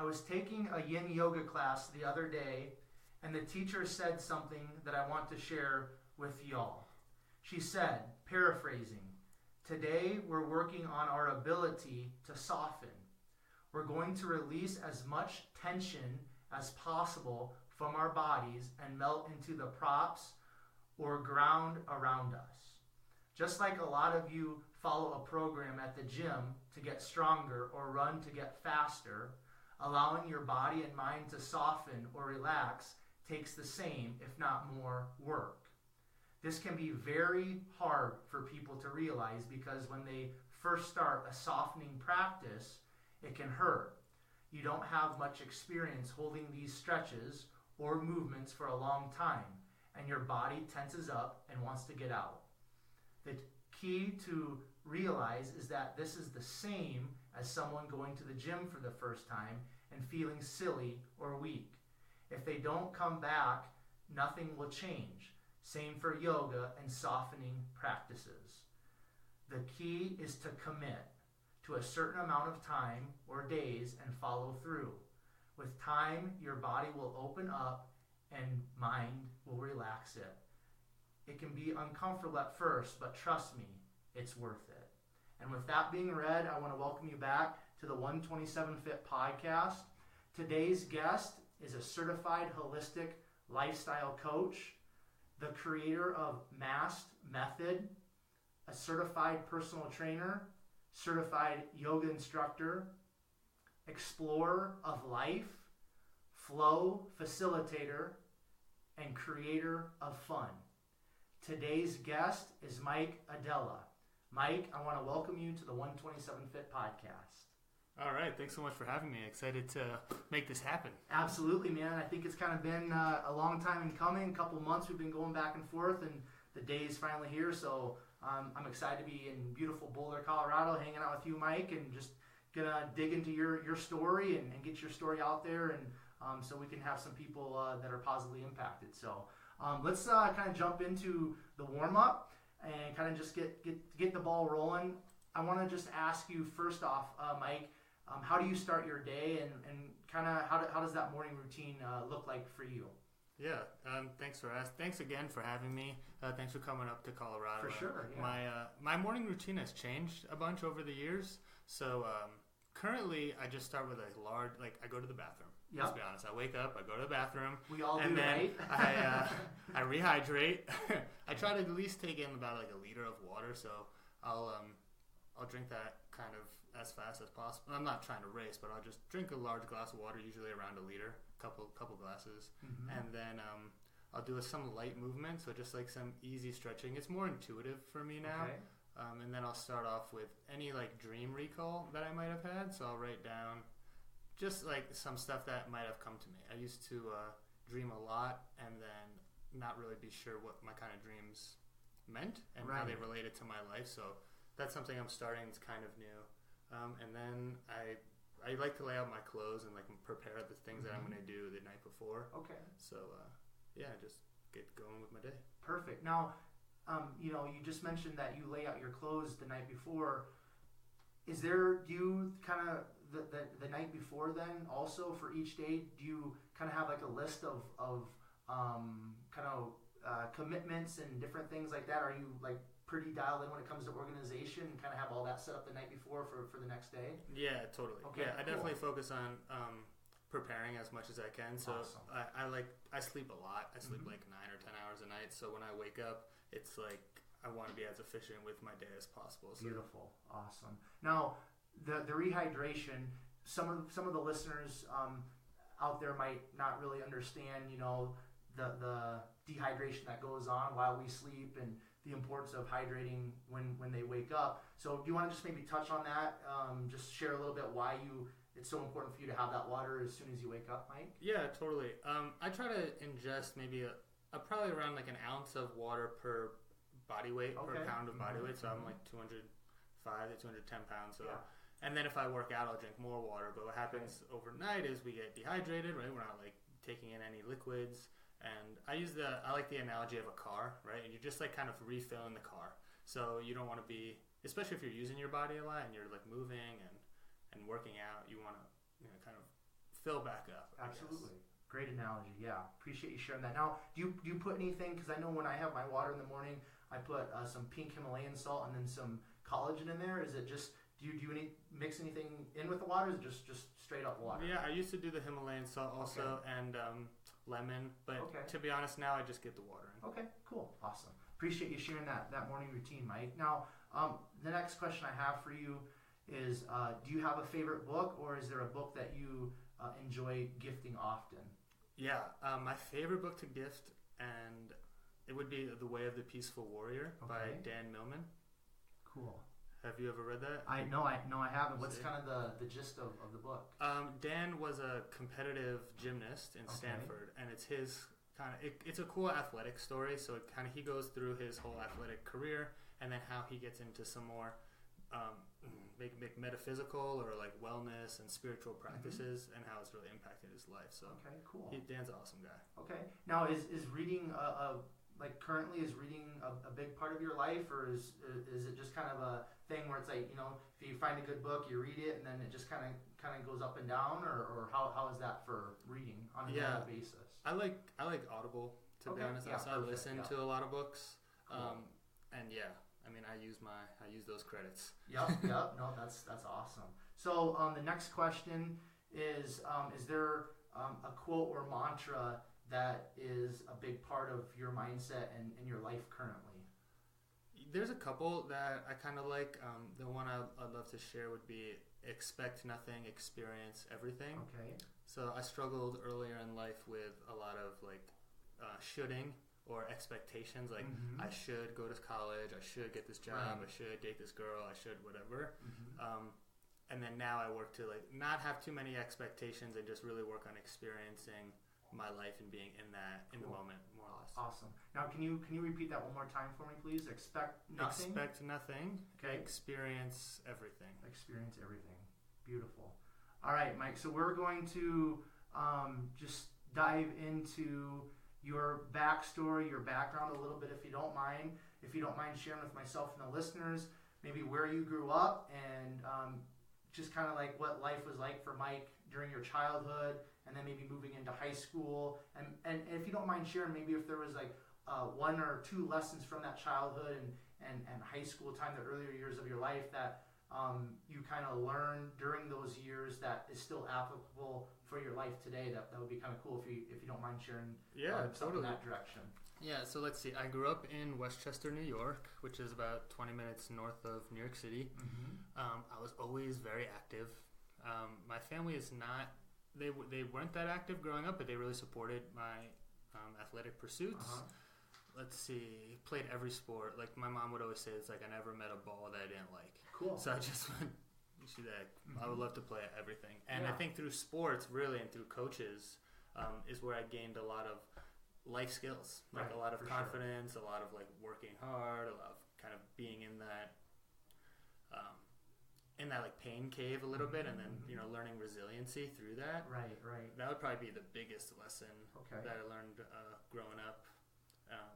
I was taking a yin yoga class the other day, and the teacher said something that I want to share with y'all. She said, paraphrasing, "Today we're working on our ability to soften. We're going to release as much tension as possible from our bodies and melt into the props or ground around us. Just like a lot of you follow a program at the gym to get stronger or run to get faster, allowing your body and mind to soften or relax takes the same, if not more, work. This can be very hard for people to realize because when they first start a softening practice, it can hurt. You don't have much experience holding these stretches or movements for a long time, and your body tenses up and wants to get out. The key to realize is that this is the same as someone going to the gym for the first time and feeling silly or weak. If they don't come back, nothing will change. Same for yoga and softening practices. The key is to commit to a certain amount of time or days and follow through. With time, your body will open up and mind will relax it. It can be uncomfortable at first, but trust me, it's worth it. And with that being read, I want to welcome you back to the 127 Fit podcast. Today's guest is a certified holistic lifestyle coach, the creator of MAST method, a certified personal trainer, certified yoga instructor, explorer of life, flow facilitator, and creator of fun. Today's guest is Aidala. Mike, I want to welcome you to the 127 Fit podcast. All right, thanks so much for having me. Excited to make this happen. Absolutely, man. I think it's kind of been a long time in coming. A couple months we've been going back and forth, and the day is finally here. So I'm excited to be in beautiful Boulder, Colorado, hanging out with you, Mike, and just gonna dig into your story and get your story out there, and so we can have some people that are positively impacted. So let's kind of jump into the warm up and kind of just get the ball rolling. I want to just ask you first off, Mike, how do you start your day, and kind of how does that morning routine look like for you? Yeah, thanks again for having me. Thanks for coming up to Colorado. For sure. Yeah. My morning routine has changed a bunch over the years. So currently, I just start with a large, I go to the bathroom. Yep. Let's be honest. I wake up, I go to the bathroom. We all do, and then right? I rehydrate. I try to at least take in about a liter of water. So I'll drink that kind of as fast as possible. I'm not trying to race, but I'll just drink a large glass of water, usually around a liter, couple glasses, and then I'll do some light movement, so just some easy stretching. It's more intuitive for me now. Okay. And then I'll start off with any dream recall that I might have had. So I'll write down just some stuff that might have come to me. I used to dream a lot and then not really be sure what my kind of dreams meant and how they related to my life. So that's something I'm starting. It's kind of new. And then I like to lay out my clothes and prepare the things that I'm going to do the night before. Okay. So just get going with my day. Perfect. Now, you just mentioned that you lay out your clothes the night before. Do you kind of the night before then also for each day? Do you kind of have a list of commitments and different things like that? Are you pretty dialed in when it comes to organization and kind of have all that set up the night before for the next day? Yeah, totally. Okay, I definitely focus on preparing as much as I can. So awesome. I sleep a lot. I sleep 9 or 10 hours a night. So when I wake up, it's I want to be as efficient with my day as possible. So. Beautiful, awesome. Now the rehydration. Some of the listeners out there might not really understand, the dehydration that goes on while we sleep and the importance of hydrating when they wake up. So do you want to just maybe touch on that? Just share a little bit why it's so important for you to have that water as soon as you wake up, Mike? Yeah, totally. I try to ingest maybe probably around an ounce of water per body weight, per pound of body weight. So I'm 205 to 210 pounds. So. Yeah. And then if I work out, I'll drink more water. But what happens overnight is we get dehydrated, right? We're not taking in any liquids. And I like the analogy of a car, right? And you're just kind of refilling the car. So you don't want to be, especially if you're using your body a lot and you're moving and working out, you want to kind of fill back up. Absolutely. Great analogy. Yeah. Appreciate you sharing that. Now, do you put anything, because I know when I have my water in the morning, I put some pink Himalayan salt and then some collagen in there. Is it just, do you mix anything in with the water? Or is it just straight up water? Yeah, I used to do the Himalayan salt also, and lemon, but to be honest, now I just get the water in. Okay, cool. Awesome. Appreciate you sharing that morning routine, Mike. Now, the next question I have for you is, do you have a favorite book, or is there a book that you enjoy gifting often? Yeah, my favorite book to gift, and it would be The Way of the Peaceful Warrior by Dan Millman. Cool. Have you ever read that? I haven't. What's kind of the gist of the book? Dan was a competitive gymnast in Stanford, and it's his kind of it's a cool athletic story. So it kind of he goes through his whole athletic career, and then how he gets into some more big metaphysical or like wellness and spiritual practices, and how it's really impacted his life. So cool. Dan's an awesome guy. Okay. Now is reading currently is reading a big part of your life, or is it just kind of a thing where it's like, if you find a good book, you read it, and then it just kind of goes up and down, or how is that for reading on a normal basis? I like Audible, to be honest. I listen to a lot of books. Cool. And I mean, I use those credits. Yep. No, that's awesome. So the next question is there a quote or mantra that is a big part of your mindset and in your life currently? There's a couple that I kind of like. The one I'd love to share would be expect nothing, experience everything. Okay. So I struggled earlier in life with a lot of shoulding or expectations, like I should go to college, I should get this job, I should date this girl, I should whatever. And then now I work to not have too many expectations and just really work on experiencing my life and being in the moment, more or less. Awesome. Now, can you repeat that one more time for me, please? Expect nothing. Expect nothing. Okay. Experience everything. Experience everything. Beautiful. All right, Mike. So we're going to just dive into your backstory, your background a little bit, if you don't mind. If you don't mind sharing with myself and the listeners, maybe where you grew up and just kind of like what life was like for Mike during your childhood, and then maybe moving into high school. And if you don't mind sharing, maybe if there was one or two lessons from that childhood and high school time, the earlier years of your life that you kind of learned during those years that is still applicable for your life today, that would be kind of cool if you don't mind sharing something in that direction. Yeah, so let's see. I grew up in Westchester, New York, which is about 20 minutes north of New York City. I was always very active. My family is not, they weren't that active growing up, but they really supported my athletic pursuits. Let's see, played every sport. Like my mom would always say, it's like I never met a ball that I didn't like. Cool. So I just went, I would love to play everything. And I think through sports, really, and through coaches, is where I gained a lot of life skills, a lot of confidence, a lot of working hard, a lot of kind of being in that pain cave a little bit, and then learning resiliency through that. Right. That would probably be the biggest lesson that I learned growing up.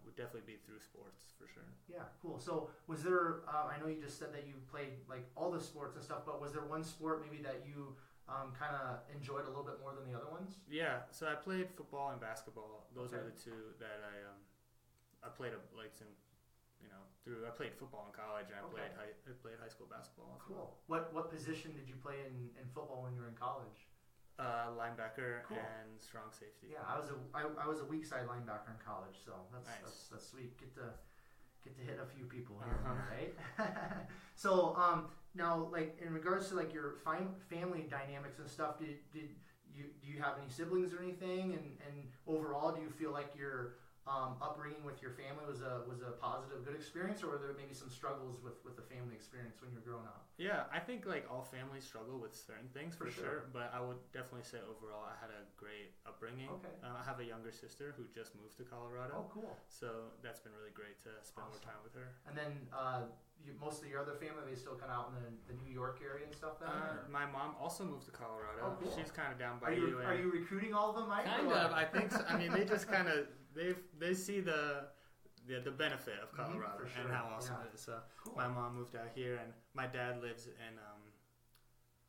Would definitely be through sports for sure. Yeah, cool. So was there? I know you just said that you played all the sports and stuff, but was there one sport maybe that you kind of enjoyed a little bit more than the other ones? Yeah, so I played football and basketball. Those are the two that I played I played football in college, and I played high school basketball. Cool. What position did you play in football when you were in college? Linebacker and strong safety. Yeah, I was a weak side linebacker in college, so that's sweet. Get to hit a few people here, right? So now, in regards to your family dynamics and stuff, do you have any siblings or anything? And overall, do you feel like your upbringing with your family was a positive, good experience, or were there maybe some struggles with the family experience when you were growing up? Yeah, I think all families struggle with certain things for sure, but I would definitely say overall I had a great upbringing. Okay. I have a younger sister who just moved to Colorado. Oh, cool. So that's been really great to spend more time with her. And then most of your other family, they still kind of out in the New York area and stuff then? My mom also moved to Colorado. Oh, cool. She's kind of down by you. Are you recruiting all of them, Mike? Kind of, I think so. I mean, they just kind of... They see the benefit of Colorado and how awesome it is. So cool. My mom moved out here, and my dad lives in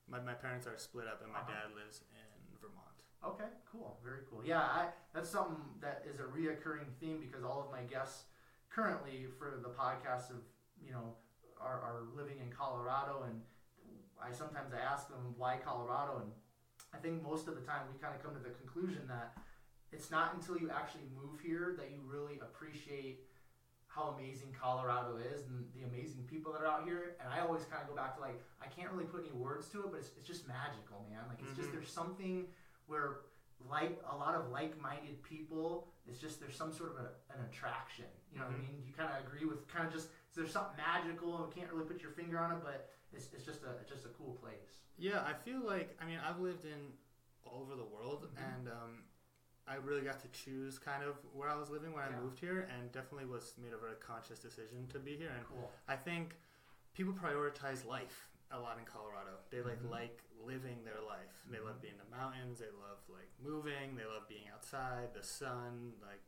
my parents are split up, and my dad lives in Vermont. Okay, cool. Very cool. Yeah, that's something that is a reoccurring theme because all of my guests currently for the podcast are living in Colorado, and I sometimes ask them why Colorado, and I think most of the time we kind of come to the conclusion that it's not until you actually move here that you really appreciate how amazing Colorado is and the amazing people that are out here. And I always kind of go back to like, I can't really put any words to it, but it's just magical, man. Like it's just, there's something where like a lot of like-minded people, it's just, there's some sort of an attraction, you know what I mean? You kind of agree with kind of just, there's something magical and can't really put your finger on it, but it's just a cool place. Yeah, I feel like, I mean, I've lived in all over the world, and I really got to choose kind of where I was living when I moved here, and definitely was made a very conscious decision to be here. And I think people prioritize life a lot in Colorado. They like living their life. They love being in the mountains. They love like moving. They love being outside, the sun. Like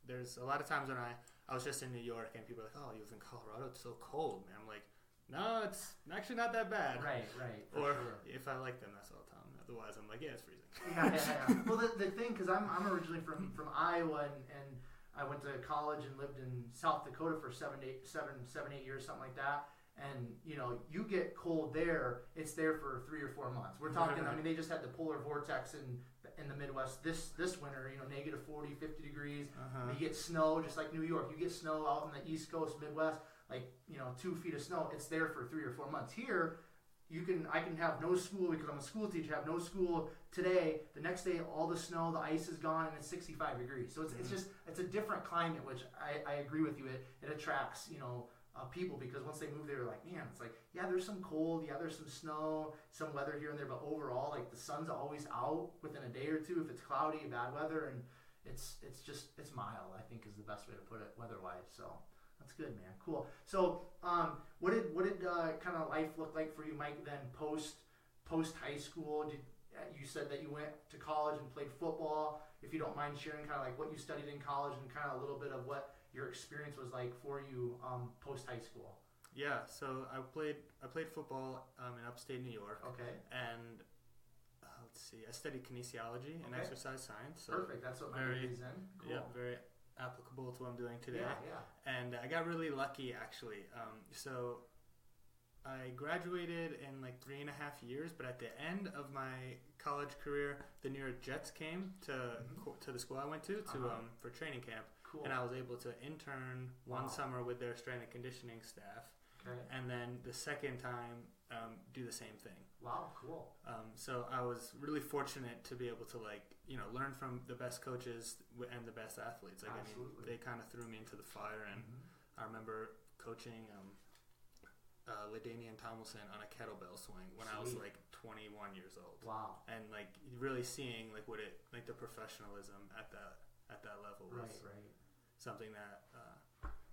there's a lot of times when I was just in New York and people are like, oh, you live in Colorado, it's so cold. And I'm like, no, it's actually not that bad. Right. Or if I like them, that's all I'll tell them. Otherwise, I'm like, yeah, it's freezing. Yeah. Well, the thing, because I'm originally from Iowa, and I went to college and lived in South Dakota for 7, 8 years, something like that. And you get cold there; it's there for 3 or 4 months. We're talking. I mean, they just had the polar vortex in the Midwest this winter. Negative 40, 50 degrees. You get snow, just like New York. You get snow out in the East Coast, Midwest, like 2 feet of snow. It's there for 3 or 4 months. Here, I can have no school because I'm a school teacher. Have no school today. The next day, all the snow, the ice is gone, and it's 65 degrees. So it's a different climate, which I agree with you. It attracts people because once they move, they're like, man, it's like, yeah, there's some cold, yeah, there's some snow, some weather here and there, but overall, like the sun's always out within a day or two. If it's cloudy, bad weather, and it's mild, I think is the best way to put it weather-wise. So. That's good, man. Cool. So, what did kind of life look like for you, Mike? Then post high school, you said that you went to college and played football. If you don't mind sharing, kind of like what you studied in college and kind of a little bit of what your experience was like for you post high school. Yeah. So I played football in upstate New York. Okay. And let's see, I studied kinesiology and exercise science. So perfect. That's what my degree is in. Cool. Yeah. Very applicable to what I'm doing today. Yeah. And I got really lucky actually. So I graduated in like 3.5 years, but at the end of my college career, the New York Jets came to the school I went to for training camp. Cool. And I was able to intern one summer with their strength and conditioning staff. Okay. And then the second time do the same thing. Wow, cool. So I was really fortunate to be able to learn from the best coaches and the best athletes. Like, absolutely. I mean, they kind of threw me into the fire, and I remember coaching LaDainian Tomlinson on a kettlebell swing when I was like 21 years old. Wow. And like really seeing like what it like the professionalism at that level was something that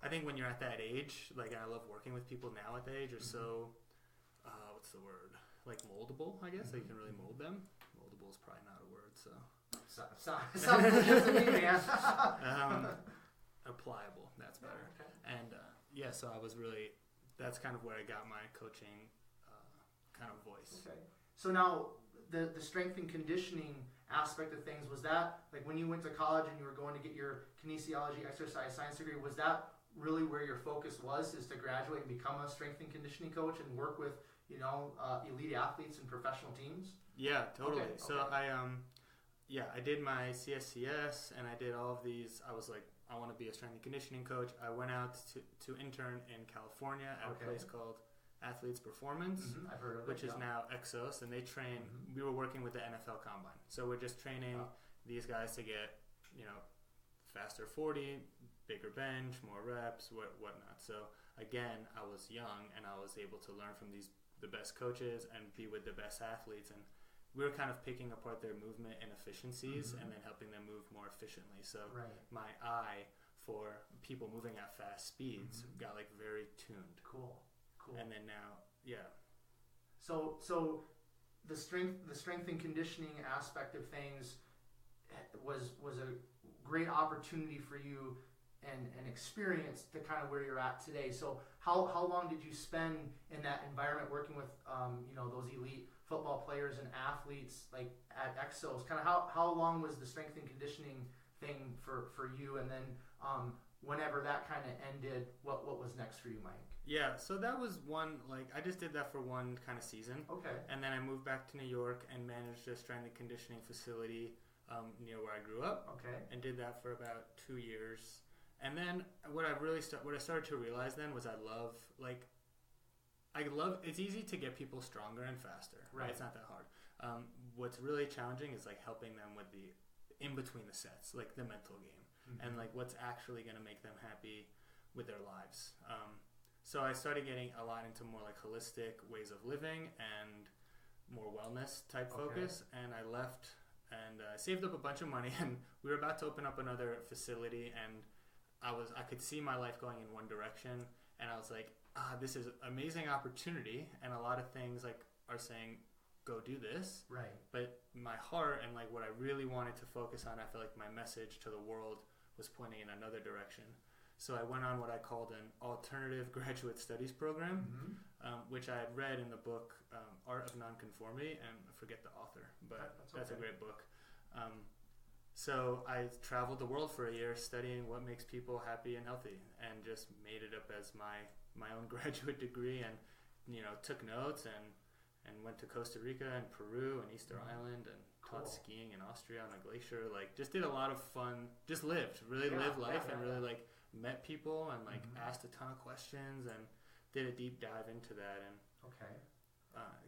I think when you're at that age, like, and I love working with people now at that age, are so what's the word? Like moldable, I guess. Like you can really mold them. Moldable is probably not a word, so. Sounds good to me, man. Applicable. That's better. Okay. And so I was really. That's kind of where I got my coaching kind of voice. Okay. So now the strength and conditioning aspect of things, was that like when you went to college and you were going to get your kinesiology exercise science degree, was that really where your focus was, is to graduate and become a strength and conditioning coach and work with elite athletes and professional teams? Yeah, totally. Okay. So I did my CSCS and I did all of these. I was like, I want to be a strength and conditioning coach. I went out to intern in California at a place called Athletes Performance, I've heard of it, which is now Exos, and they train. We were working with the NFL Combine, so we're just training these guys to get faster 40, bigger bench, more reps, whatnot. So again, I was young and I was able to learn from the best coaches and be with the best athletes, and we were kind of picking apart their movement and efficiencies and then helping them move more efficiently. So my eye for people moving at fast speeds got like very tuned. Cool. And then now, So the strength and conditioning aspect of things was a great opportunity for you and experience to kind of where you're at today. So how long did you spend in that environment working with those elite football players and athletes like at Exos. Kind of how long was the strength and conditioning thing for you, and then whenever that kind of ended, what was next for you, Mike? Yeah, so that was one, like, I just did that for one kind of season. Okay. And then I moved back to New York and managed a strength and conditioning facility near where I grew up. Okay. And did that for about 2 years. And then what I started to realize then was it's easy to get people stronger and faster. Right. It's not that hard. What's really challenging is like helping them with the in between the sets, like the mental game, and like what's actually going to make them happy with their lives. So I started getting a lot into more like holistic ways of living and more wellness type focus. And I left and saved up a bunch of money, and we were about to open up another facility, and I could see my life going in one direction, and I was like, this is an amazing opportunity, and a lot of things like are saying, go do this. Right. But my heart and like what I really wanted to focus on, I feel like my message to the world was pointing in another direction. So I went on what I called an alternative graduate studies program, which I had read in the book Art of Nonconformity, and I forget the author, but that's a great book. So I traveled the world for a year studying what makes people happy and healthy, and just made it up as my own graduate degree, and took notes and went to Costa Rica and Peru and Easter Island and taught skiing in Austria on a glacier. Like, just did a lot of fun, just lived life and really like met people and like asked a ton of questions and did a deep dive into that. And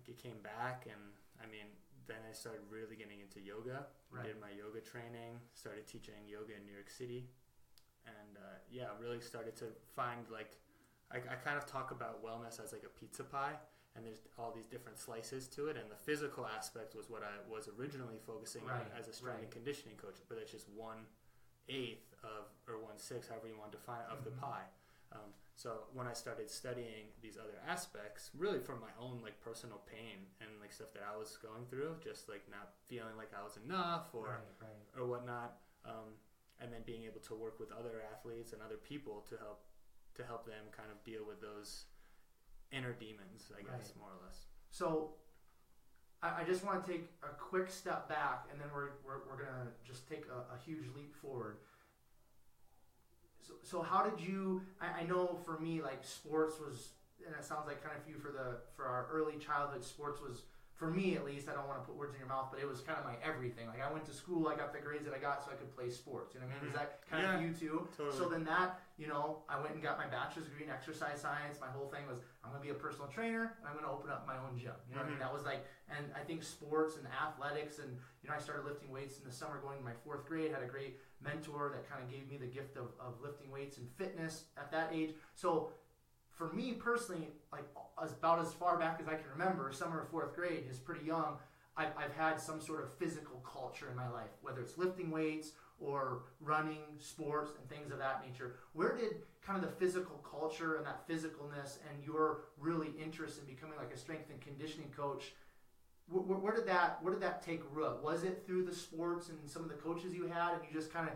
it came back, and I mean, then I started really getting into yoga. Right. Did my yoga training, started teaching yoga in New York City, and really started to find like I kind of talk about wellness as like a pizza pie, and there's all these different slices to it, and the physical aspect was what I was originally focusing on as a strength and conditioning coach, but it's just 1/8 of, or 1/6, however you want to define it, of the pie. So when I started studying these other aspects, really from my own like personal pain and like stuff that I was going through, just like not feeling like I was enough or whatnot, and then being able to work with other athletes and other people to help them kind of deal with those inner demons, I guess, more or less. So I just want to take a quick step back, and then we're gonna just take a huge leap forward. So how did you? I know for me, like, sports was, and it sounds like kind of for you for our early childhood, sports was, for me at least, I don't want to put words in your mouth, but it was kind of my everything. Like, I went to school, I got the grades that I got so I could play sports. You know what I mean? Is that kind of you too? Totally. So then that, I went and got my bachelor's degree in exercise science. My whole thing was, I'm going to be a personal trainer, and I'm going to open up my own gym. You know what I mean? That was like, and I think sports and athletics, and I started lifting weights in the summer going to my 4th grade, had a great mentor that kind of gave me the gift of lifting weights and fitness at that age. So for me personally, like about as far back as I can remember, summer of 4th grade is pretty young. I've had some sort of physical culture in my life, whether it's lifting weights or running, sports, and things of that nature. Where did kind of the physical culture and that physicalness and your really interest in becoming like a strength and conditioning coach, where did that take root? Was it through the sports and some of the coaches you had, and you just kind of,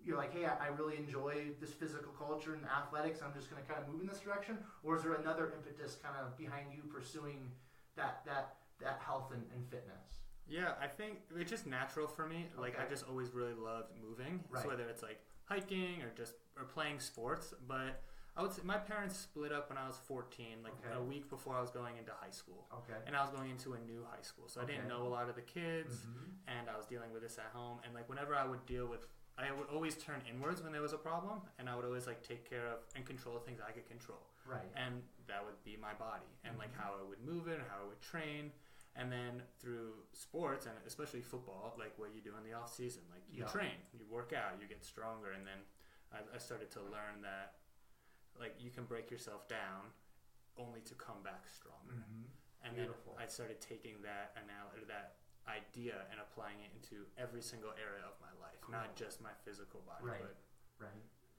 you're like, hey, I really enjoy this physical culture and athletics, I'm just going to kind of move in this direction? Or is there another impetus kind of behind you pursuing that health and fitness? Yeah, I think it's just natural for me. Like, I just always really loved moving. Right. So whether it's like hiking or playing sports. But I would say my parents split up when I was 14, like a week before I was going into high school. Okay. And I was going into a new high school. So I didn't know a lot of the kids, and I was dealing with this at home. And like whenever I would I would always turn inwards when there was a problem, and I would always like take care of and control things I could control. Right. And that would be my body and like how I would move it and how I would train. And then through sports, and especially football, like what you do in the off season, like you train, you work out, you get stronger. And then I started to learn that like you can break yourself down only to come back stronger. And Beautiful. Then I started taking that idea and applying it into every single area of my life, not just my physical body, but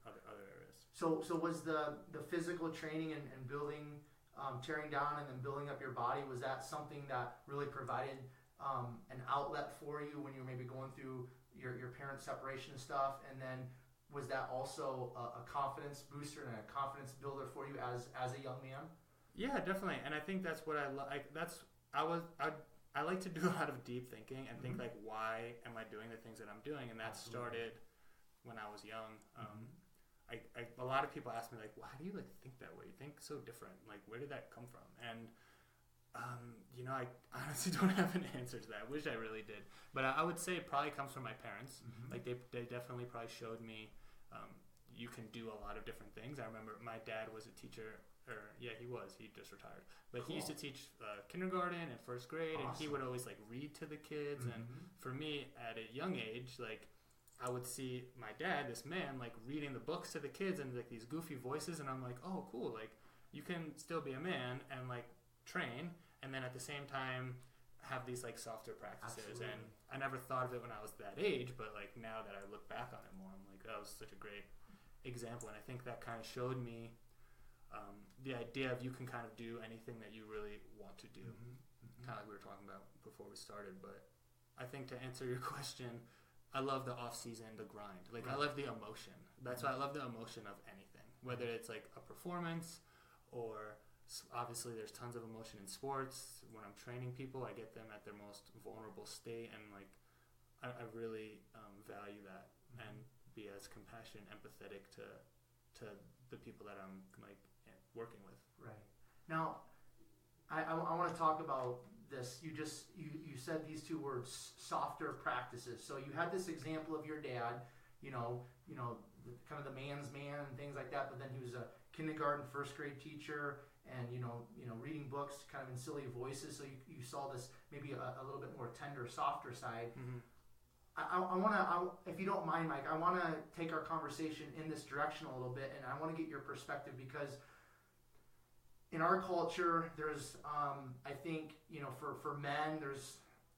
other areas. So was the physical training and building, tearing down and then building up your body, was that something that really provided an outlet for you when you were maybe going through your parents' separation stuff? And then was that also a confidence booster and a confidence builder for you as a young man? Yeah, definitely. And I think that's what I I like to do a lot of deep thinking and think like, why am I doing the things that I'm doing? And that started when I was young. A lot of people ask me like, why do you like think that way? You think so different. Like, where did that come from? And I honestly don't have an answer to that. I wish I really did, but I would say it probably comes from my parents. Like they definitely probably showed me you can do a lot of different things. I remember my dad was a teacher. He just retired, but he used to teach kindergarten and first grade. And he would always like read to the kids. And for me at a young age, like I would see my dad, this man, like reading the books to the kids and like these goofy voices, and I'm like, oh cool, like you can still be a man and like train, and then at the same time have these like softer practices. And I never thought of it when I was that age, but like now that I look back on it more, I'm like, that was such a great example. And I think that kind of showed me the idea of you can kind of do anything that you really want to do, kind of like we were talking about before we started. But I think to answer your question, I love the off season, the grind. Like I love the emotion. That's why I love the emotion of anything, whether it's like a performance or obviously there's tons of emotion in sports. When I'm training people, I get them at their most vulnerable state, and like I really value that and be as compassionate, empathetic to the people that I'm like working with. Right. Now, I want to talk about this. You said these two words, softer practices. So you had this example of your dad, kind of the man's man and things like that, but then he was a kindergarten, first grade teacher, and reading books kind of in silly voices. So you saw this maybe a little bit more tender, softer side. I want to, if you don't mind, Mike, I want to take our conversation in this direction a little bit, and I want to get your perspective, because in our culture, there's, I think, for men,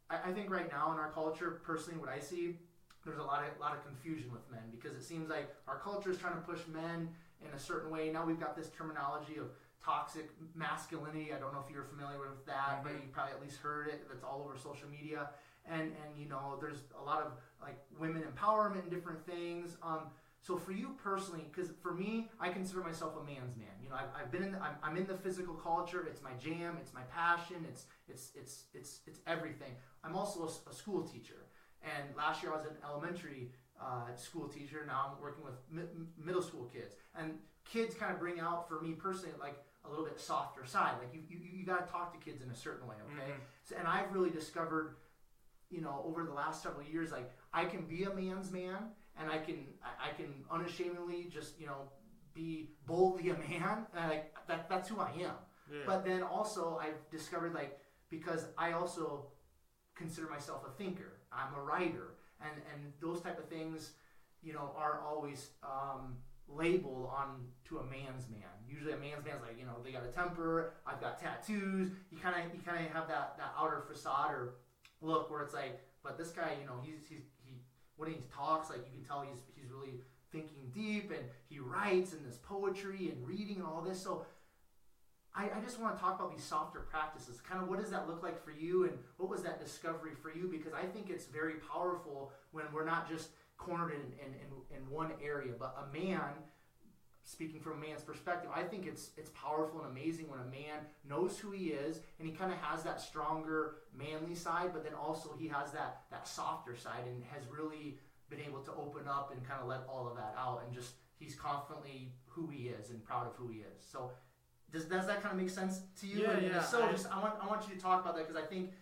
I think right now in our culture, personally, what I see, there's a lot of confusion with men, because it seems like our culture is trying to push men in a certain way. Now we've got this terminology of toxic masculinity. I don't know if you're familiar with that, but you probably at least heard it. That's all over social media. And there's a lot of like women empowerment and different things. So for you personally, because for me, I consider myself a man's man. I'm in the physical culture. It's my jam. It's my passion. It's everything. I'm also a school teacher. And last year I was an elementary school teacher. Now I'm working with middle school kids. And kids kind of bring out, for me personally, like a little bit softer side. Like you got to talk to kids in a certain way, okay? So, and I've really discovered, over the last several years, like I can be a man's man, and I can unashamedly just be boldly a man, and like that's who I am. Yeah. But then also I've discovered, like, because I also consider myself a thinker, I'm a writer, and those type of things, aren't always labeled on to a man's man. Usually a man's man's like, they got a temper, I've got tattoos. You kind of have that outer facade or look where it's like, but this guy, he when he talks, like you can tell he's really thinking deep, and he writes, and this poetry and reading and all this. So I just want to talk about these softer practices. Kind of what does that look like for you, and what was that discovery for you? Because I think it's very powerful when we're not just cornered in one area, but a man, speaking from a man's perspective, I think it's powerful and amazing when a man knows who he is, and he kind of has that stronger manly side, but then also he has that softer side, and has really been able to open up and kind of let all of that out, and just he's confidently who he is and proud of who he is. So does that kind of make sense to you? Yeah. So I want you to talk about that, because I think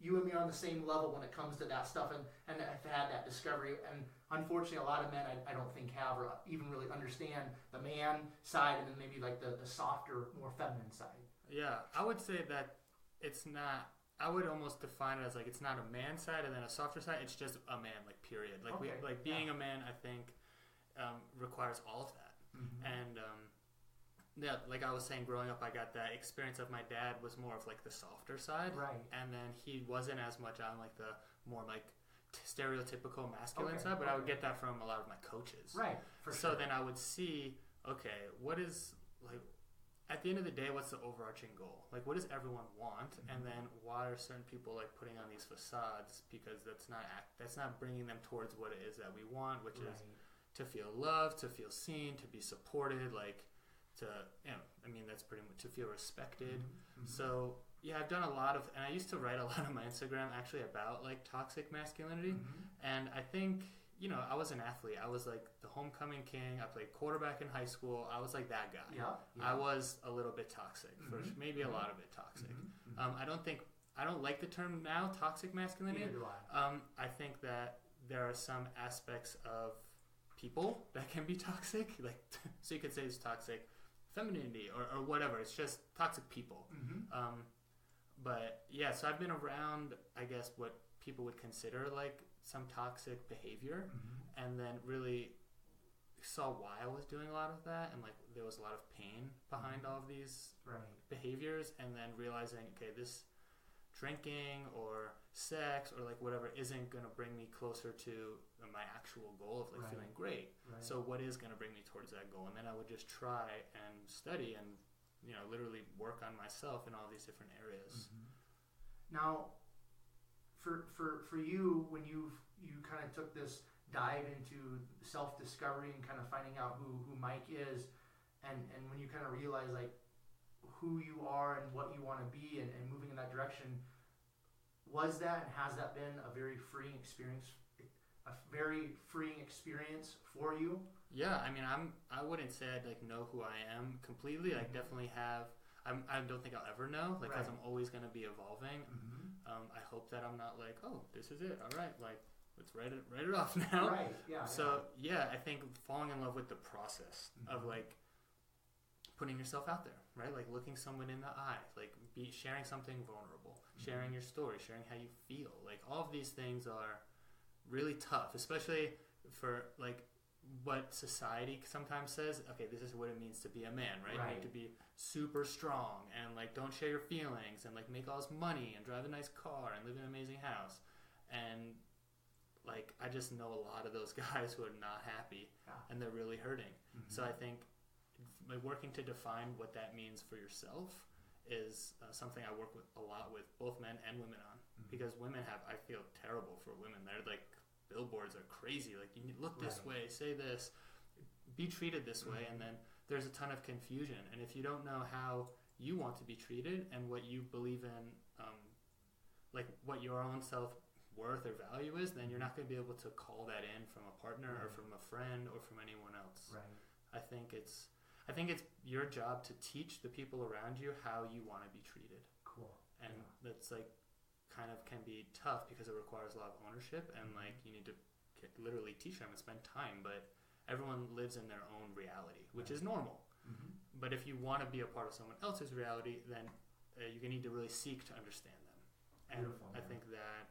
you and me are on the same level when it comes to that stuff, and I've had that discovery. And unfortunately, a lot of men I don't think have, or even really understand the man side, and then maybe like the softer, more feminine side. Yeah, I would say that it's not, I would almost define it as like it's not a man side and then a softer side. It's just a man, like period. Like being a man, I think requires all of that. And yeah, like I was saying, growing up, I got that experience of my dad was more of like the softer side, right? And then he wasn't as much on like the more like stereotypical masculine side, but I would get that from a lot of my coaches, right? So then I would see, okay, what is like at the end of the day, what's the overarching goal? Like, what does everyone want? And then why are certain people like putting on these facades? Because that's not bringing them towards what it is that we want, which is to feel loved, to feel seen, to be supported, like. That's pretty much to feel respected. So Yeah, I've done a lot of, and I used to write a lot on my Instagram actually about like toxic masculinity, and I think, you know, I was an athlete. I was like the homecoming king. I played quarterback in high school. I was like that guy. Yeah. I was a little bit toxic, maybe a lot of it toxic. I don't like the term now, toxic masculinity. Neither do I. I think that there are some aspects of people that can be toxic, like so you could say it's toxic femininity or whatever. It's just toxic people. But yeah, so I've been around, I guess, what people would consider like some toxic behavior, and then really saw why I was doing a lot of that, and like there was a lot of pain behind all of these behaviors, and then realizing, okay, this drinking or sex or like whatever isn't going to bring me closer to my actual goal of like feeling great. So what is going to bring me towards that goal? And then I would just try and study and, you know, literally work on myself in all these different areas. Now, for you, when you kind of took this dive into self-discovery and kind of finding out who Mike is, and when you kind of realize like who you are and what you want to be and moving in that direction, was that and has that been a very freeing experience for you? Yeah, I mean, I wouldn't say I'd like know who I am completely. I definitely have. I don't think I'll ever know, like, because I'm always going to be evolving. I hope that I'm not like, oh, this is it. All right, like, let's write it off now. Right. Yeah. So yeah, I think falling in love with the process of like putting yourself out there, right? Like looking someone in the eye, like sharing something vulnerable, sharing your story, sharing how you feel. Like all of these things are really tough, especially for like what society sometimes says, okay, this is what it means to be a man, right? You need to be super strong and like don't share your feelings and like make all this money and drive a nice car and live in an amazing house. And like I just know a lot of those guys who are not happy and they're really hurting. So I think working to define what that means for yourself is something I work with a lot with both men and women on, because women have, I feel terrible for women. They're like, billboards are crazy, like you need look this way, say this, be treated this way, and then there's a ton of confusion. And if you don't know how you want to be treated and what you believe in, like what your own self-worth or value is, then you're not going to be able to call that in from a partner or from a friend or from anyone else. I think it's your job to teach the people around you how you want to be treated. And that's like kind of can be tough because it requires a lot of ownership, and like you need to literally teach them and spend time. But everyone lives in their own reality, which is normal. But if you want to be a part of someone else's reality, then you need to really seek to understand them. And I think that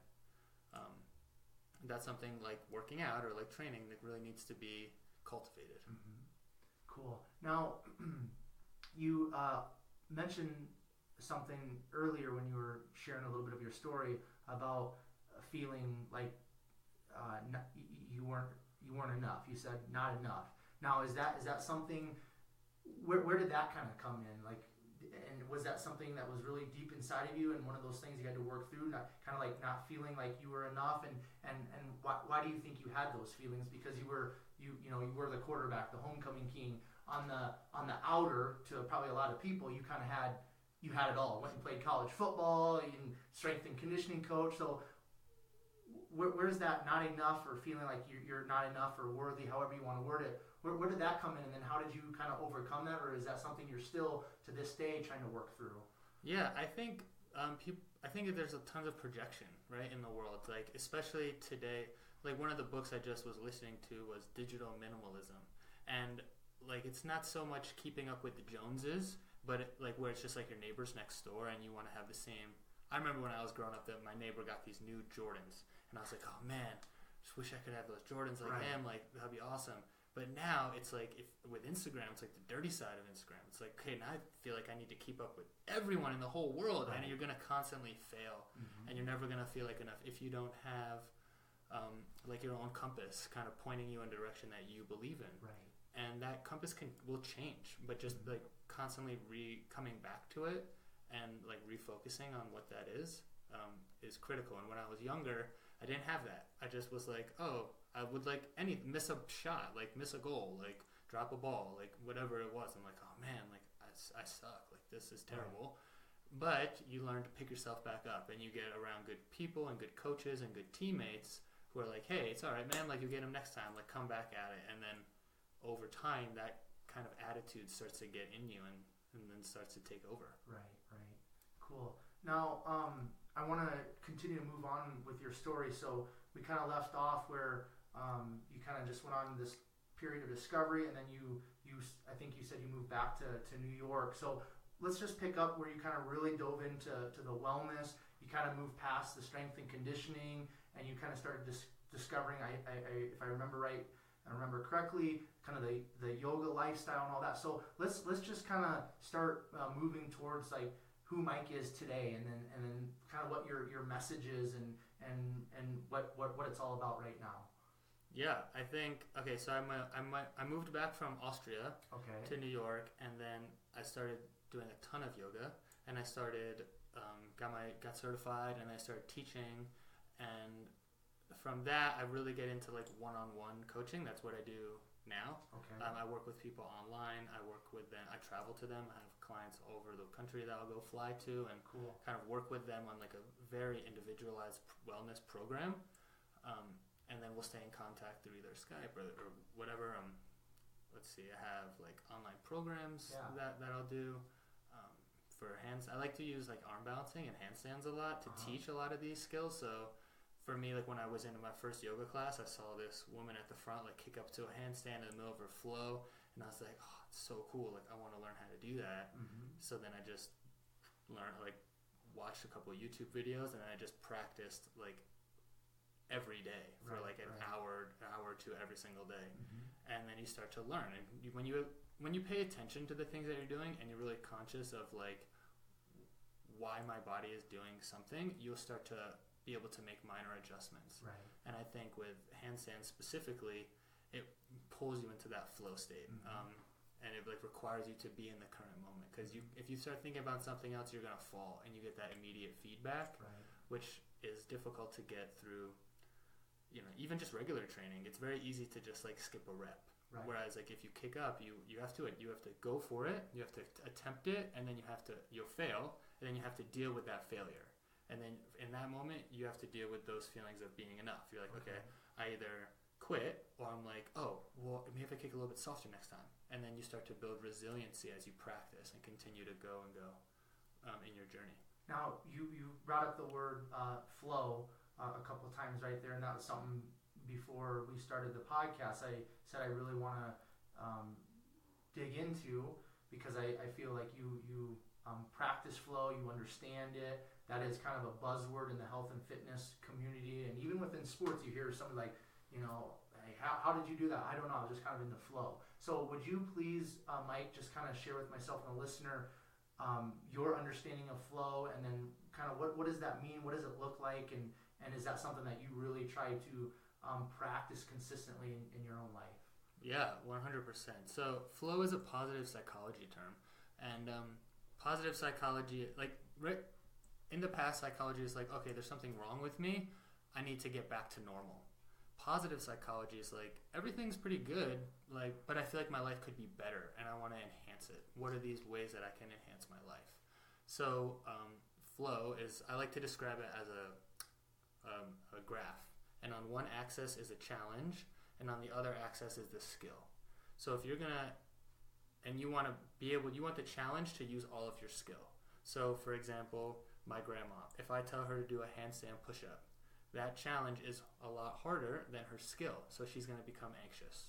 that's something like working out or like training that really needs to be cultivated. Cool. Now, you mentioned something earlier when you were sharing a little bit of your story about feeling like you weren't enough. You said not enough. Now, is that something? Where did that kind of come in? Like, and was that something that was really deep inside of you, and one of those things you had to work through, not feeling like you were enough? And why do you think you had those feelings? Because you were the quarterback, the homecoming king. On the outer, to probably a lot of people, you kind of had it all. Went and played college football, and strength and conditioning coach. So where's that not enough, or feeling like you're not enough or worthy, however you want to word it? Where did that come in, and then how did you kind of overcome that, or is that something you're still to this day trying to work through? Yeah, I think I think that there's a ton of projection, right, in the world. Like especially today, like one of the books I just was listening to was Digital Minimalism, and like it's not so much keeping up with the Joneses, but like where it's just like your neighbors next door and you want to have the same. I remember when I was growing up that my neighbor got these new Jordans, and I was like, oh man, just wish I could have those Jordans like him. Like that'd be awesome. But now it's like, if with Instagram, it's like the dirty side of Instagram. It's like, okay, now I feel like I need to keep up with everyone in the whole world, and you're gonna constantly fail, and you're never gonna feel like enough if you don't have like your own compass kind of pointing you in a direction that you believe in. And that compass will change, but just like constantly coming back to it and like refocusing on what that is critical. And when I was younger, I didn't have that. I just was like, oh, I would like miss a shot, like miss a goal, like drop a ball, like whatever it was. I'm like, oh man, like I suck, like this is terrible. But you learn to pick yourself back up, and you get around good people and good coaches and good teammates who are like, hey, it's all right, man. Like, you'll get them next time. Like, come back at it. And then over time, that kind of attitude starts to get in you and then starts to take over. Right. Cool. Now, I want to continue to move on with your story. So we kind of left off where you kind of just went on this period of discovery, and then you I think you said you moved back to New York. So let's just pick up where you kind of really dove into the wellness. You kind of moved past the strength and conditioning, and you kind of started discovering, if I remember right, I remember correctly, kind of the yoga lifestyle and all that. So let's just kind of start moving towards like who Mike is today, and then kind of what your message is and what it's all about right now. Yeah, I think okay. So I moved back from Austria to New York, and then I started doing a ton of yoga, and I started got certified, and I started teaching, and from that I really get into like one-on-one coaching. That's what I do now. I work with people online. I work with them. I travel to them. I have clients all over the country that I'll go fly to and kind of work with them on like a very individualized wellness program. And then we'll stay in contact through either Skype or whatever. Let's see, I have like online programs that I'll do for hands. I like to use like arm balancing and handstands a lot to teach a lot of these skills. So for me, like when I was in my first yoga class, I saw this woman at the front like kick up to a handstand in the middle of her flow, and I was like, oh, it's so cool. Like I want to learn how to do that. So then I just watched a couple of YouTube videos, and then I just practiced like every day for like an hour or two every single day. And then you start to learn, and when you pay attention to the things that you're doing, and you're really conscious of like why my body is doing something, you'll start to be able to make minor adjustments. And I think with handstands specifically, it pulls you into that flow state. And it like requires you to be in the current moment, because if you start thinking about something else, you're gonna fall, and you get that immediate feedback, which is difficult to get through. Even just regular training, it's very easy to just like skip a rep. Whereas like if you kick up, you have to go for it, you have to attempt it, and then you'll fail, and then you have to deal with that failure. And then in that moment, you have to deal with those feelings of being enough. You're like, okay, I either quit, or I'm like, oh, well, maybe if I kick a little bit softer next time. And then you start to build resiliency as you practice and continue to go in your journey. Now, you brought up the word flow a couple of times right there, and that was something before we started the podcast I said I really want to dig into, because I feel like you practice flow, you understand it. That is kind of a buzzword in the health and fitness community, and even within sports you hear something like, hey, how did you do that? I don't know, I was just kind of in the flow. So would you please, Mike, just kind of share with myself and the listener your understanding of flow, and then kind of what does that mean? What does it look like? And is that something that you really try to practice consistently in your own life? Yeah, 100%. So flow is a positive psychology term. And positive psychology, like in the past, psychology is like, okay, there's something wrong with me. I need to get back to normal. Positive psychology is like, everything's pretty good, but I feel like my life could be better, and I want to enhance it. What are these ways that I can enhance my life? So flow is, I like to describe it as a graph, and on one axis is a challenge, and on the other axis is the skill. So if you're gonna, and you want the challenge to use all of your skill. So for example, my grandma, if I tell her to do a handstand push-up, that challenge is a lot harder than her skill, so she's going to become anxious.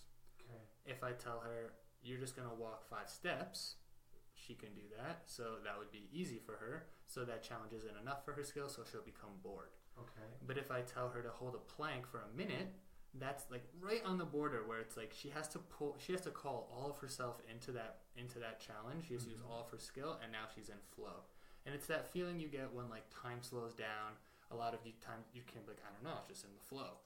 If I tell her you're just going to walk 5 steps, she can do that, so that would be easy for her, so that challenge isn't enough for her skill, so she'll become bored. But if I tell her to hold a plank for a minute, that's like right on the border where it's like she has to call all of herself into that challenge. She has to use all of her skill, and now she's in flow. And it's that feeling you get when like time slows down. A lot of the time you can be like, I don't know, it's just in the flow.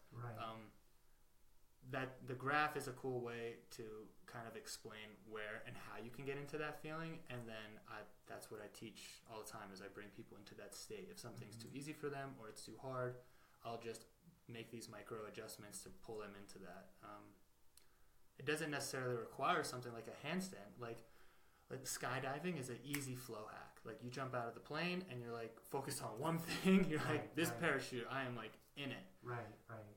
That the graph is a cool way to kind of explain where and how you can get into that feeling, and then that's what I teach all the time, is I bring people into that state. If something's too easy for them or it's too hard, I'll just make these micro adjustments to pull them into that. It doesn't necessarily require something like a handstand. Like like skydiving is an easy flow hack. Like you jump out of the plane and you're like focused on one thing. You're like, this parachute, I am like in it. Right.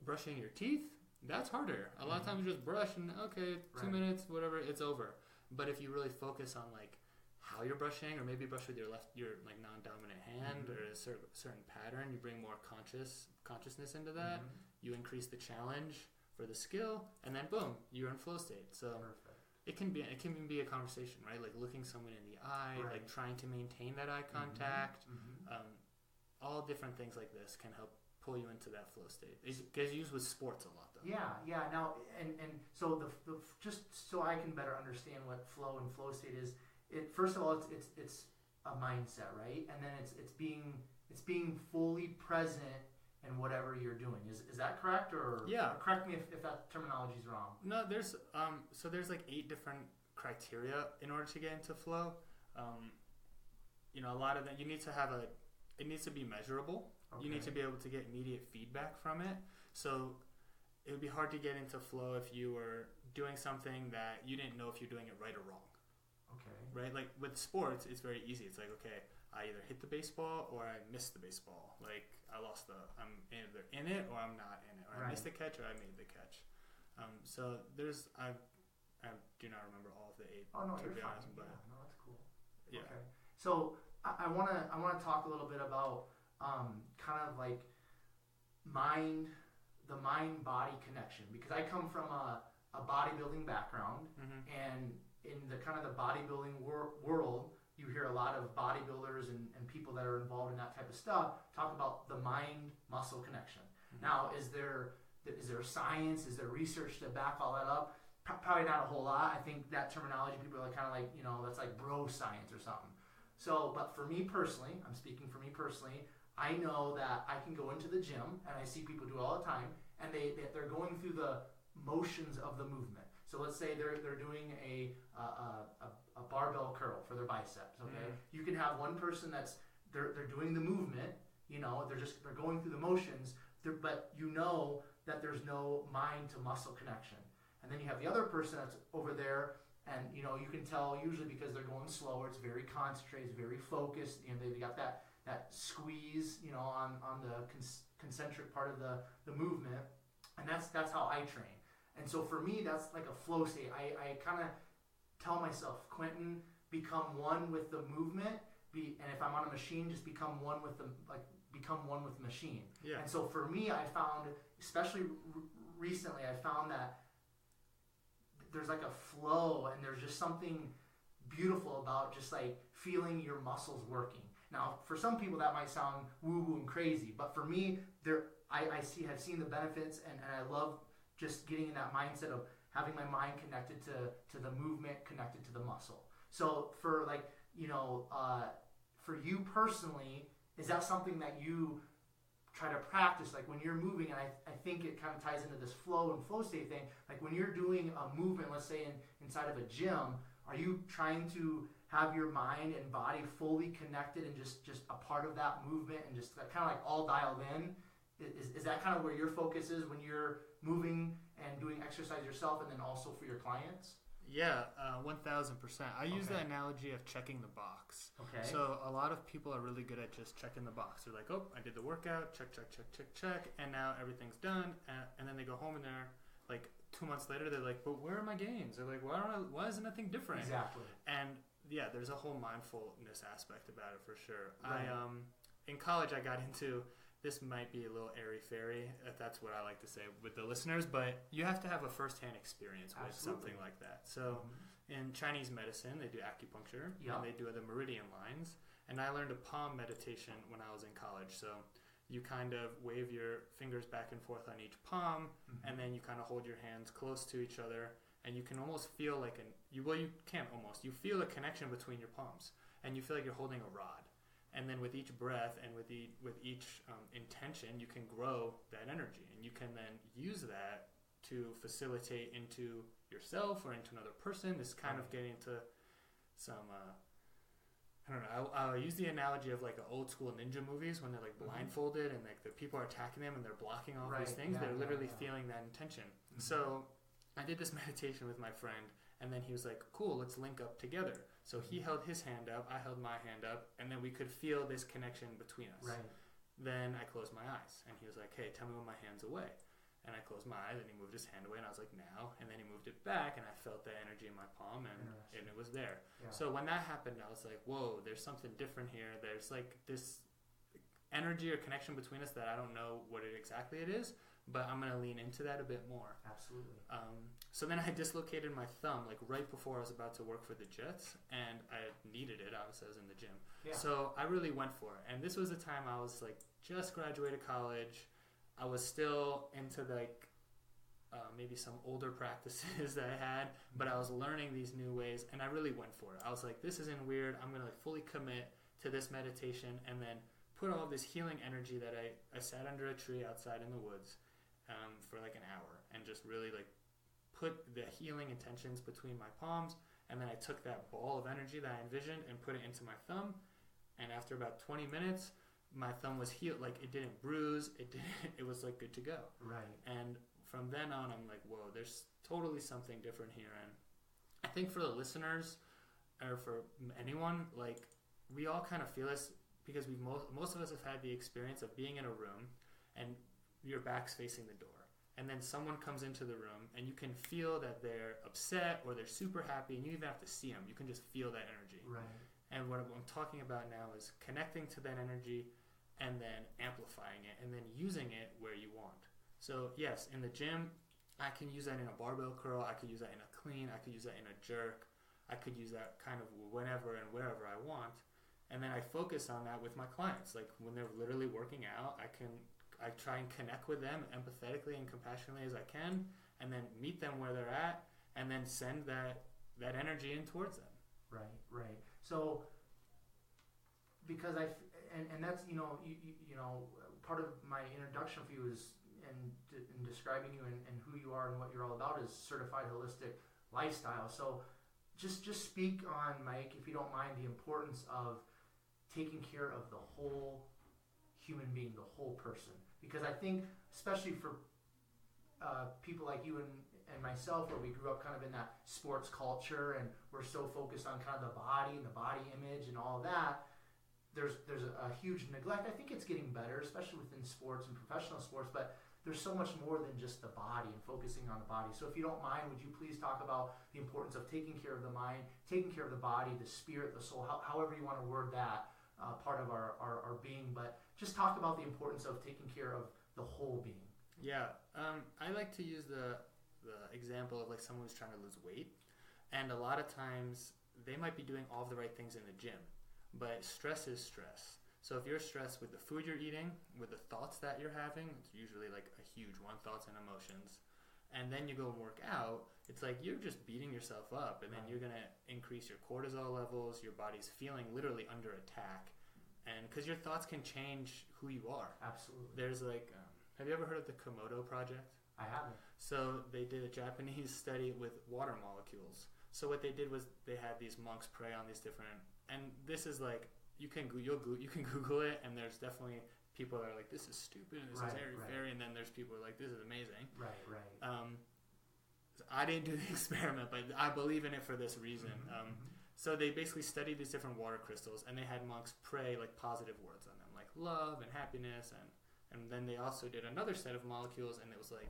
Brushing your teeth, that's harder. A lot of times you just brush and okay, 2 minutes, whatever, it's over. But if you really focus on like how you're brushing, or maybe brush with your like non-dominant hand, or a certain pattern, you bring more consciousness into that. You increase the challenge for the skill, and then boom, you're in flow state. So it can be a conversation, right? Like looking someone in the eye, like trying to maintain that eye contact. All different things like this can help pull you into that flow state. It gets used with sports a lot, though. Yeah. Now, and so the just so I can better understand what flow and flow state is. First of all, it's a mindset, right? And then it's being fully present in whatever you're doing. Is that correct? Or correct me if that terminology is wrong. No, there's like 8 different criteria in order to get into flow. A lot of them you need to have it needs to be measurable. Okay. You need to be able to get immediate feedback from it. So it would be hard to get into flow if you were doing something that you didn't know if you're doing it right or wrong. Okay. Right? Like with sports, it's very easy. It's like, okay, I either hit the baseball or I missed the baseball. Like I'm either in it or I'm not in it. Or I missed the catch or I made the catch. So I do not remember all of the 8. Oh no, to you're be fine. honest, but no, that's cool. Yeah. Okay. So I wanna talk a little bit about kind of like the mind-body connection, because I come from a bodybuilding background, and in the kind of the bodybuilding world, you hear a lot of bodybuilders and people that are involved in that type of stuff talk about the mind-muscle connection. Now, is there science? Is there research to back all that up? Probably not a whole lot. I think that terminology, people are kind of like, that's like bro science or something. So, but for me personally, I'm speaking for me personally, I know that I can go into the gym, and I see people do it all the time, and they're going through the motions of the movement. So let's say they're doing a barbell curl for their biceps. Okay, you can have one person they're doing the movement. They're going through the motions, but that there's no mind to muscle connection. And then you have the other person that's over there, and you can tell usually because they're going slower. It's very concentrated, it's very focused. They got that squeeze, on the concentric part of the movement, and that's how I train. And so for me, that's like a flow state. I kind of tell myself, Quentin, become one with the movement. And if I'm on a machine, just become one with the machine. Yeah. And so for me, I found, especially recently, I found that there's like a flow, and there's just something beautiful about just like feeling your muscles working. Now, for some people that might sound woo-woo and crazy, but for me, have seen the benefits, and I love just getting in that mindset of having my mind connected to the movement, connected to the muscle. So for for you personally, is that something that you try to practice? Like when you're moving, and I think it kind of ties into this flow and flow state thing, like when you're doing a movement, let's say inside of a gym, are you trying to have your mind and body fully connected and just a part of that movement, and just kind of like all dialed in? Is that kind of where your focus is when you're moving and doing exercise yourself, and then also for your clients? Yeah, 1,000%. I use the analogy of checking the box. Okay. So a lot of people are really good at just checking the box. They're like, oh, I did the workout, check, and now everything's done. And then they go home and they're like 2 months later, they're like, but where are my gains? They're like, why is nothing different? Exactly. And yeah, there's a whole mindfulness aspect about it for sure. Right. In college, I got into, this might be a little airy-fairy, if that's what I like to say with the listeners, but you have to have a first-hand experience with something like that. So in Chinese medicine, they do acupuncture, and they do the meridian lines, and I learned a palm meditation when I was in college. So you kind of wave your fingers back and forth on each palm, and then you kind of hold your hands close to each other, and you can almost feel like you can't almost, you feel a connection between your palms, and you feel like you're holding a rod. And then with each breath and with each intention, you can grow that energy, and you can then use that to facilitate into yourself or into another person. This kind of getting into some, I don't know. I'll use the analogy of like an old school ninja movies when they're like blindfolded and like the people are attacking them and they're blocking all these things. They're literally feeling that intention. So I did this meditation with my friend, And then he was like, cool, let's link up together. So he held his hand up, I held my hand up, and then we could feel this connection between us. Right. Then I closed my eyes, and he was like, hey, tell me when my hand's away. And I closed my eyes, and he moved his hand away, and I was like, now. And then he moved it back, and I felt the energy in my palm, and it was there. Yeah. So when that happened, I was like, whoa, there's something different here. There's like this energy or connection between us that I don't know what exactly it is, but I'm going to lean into that a bit more. Absolutely. So then I dislocated my thumb like right before I was about to work for the Jets, and I needed it. Obviously, I was in the gym. Yeah. So I really went for it. And this was the time I was like just graduated college. I was still into like maybe some older practices that I had, but I was learning these new ways, and I really went for it. I was like, this isn't weird. I'm going to like fully commit to this meditation, and then put all this healing energy that I sat under a tree outside in the woods for like an hour, and just really like put the healing intentions between my palms, and then I took that ball of energy that I envisioned and put it into my thumb, and after about 20 minutes my thumb was healed. Like it didn't bruise, it was like good to go. Right. And from then on I'm like, whoa, there's totally something different here. And I think for the listeners or for anyone, like we all kind of feel this because most of us have had the experience of being in a room and your back's facing the door. And then someone comes into the room and you can feel that they're upset or they're super happy, and you even have to see them. You can just feel that energy. Right. And what I'm talking about now is connecting to that energy and then amplifying it and then using it where you want. So yes, in the gym, I can use that in a barbell curl. I could use that in a clean. I could use that in a jerk. I could use that kind of whenever and wherever I want. And then I focus on that with my clients. Like when they're literally working out, I try and connect with them empathetically and compassionately as I can, and then meet them where they're at, and then send that energy in towards them. Right. So, because and that's you know part of my introduction for you is in describing you and who you are and what you're all about is certified holistic lifestyle. So, just speak on, Mike, if you don't mind, the importance of taking care of the whole human being, the whole person. Because I think, especially for people like you and myself, where we grew up kind of in that sports culture and we're so focused on kind of the body and the body image and all of that, there's a huge neglect. I think it's getting better, especially within sports and professional sports, but there's so much more than just the body and focusing on the body. So if you don't mind, would you please talk about the importance of taking care of the mind, taking care of the body, the spirit, the soul, however you want to word that, part of our being, but just talk about the importance of taking care of the whole being. Yeah, I like to use the example of like someone who's trying to lose weight, and a lot of times they might be doing all the right things in the gym, but stress is stress. So if you're stressed with the food you're eating, with the thoughts that you're having, it's usually like a huge one, thoughts and emotions, and then you go and work out, it's like you're just beating yourself up, and then you're going to increase your cortisol levels, your body's feeling literally under attack, and because your thoughts can change who you are. Absolutely. There's like, have you ever heard of the Komodo project? I haven't. So they did a Japanese study with water molecules. So what they did was they had these monks pray on these different, and this is like, you can Google it, and there's definitely people that are like, this is stupid, this is airy-fairy, and then there's people who are like, this is amazing. Right. I didn't do the experiment, but I believe in it for this reason. So they basically studied these different water crystals, and they had monks pray like positive words on them, like love and happiness, and then they also did another set of molecules, and it was like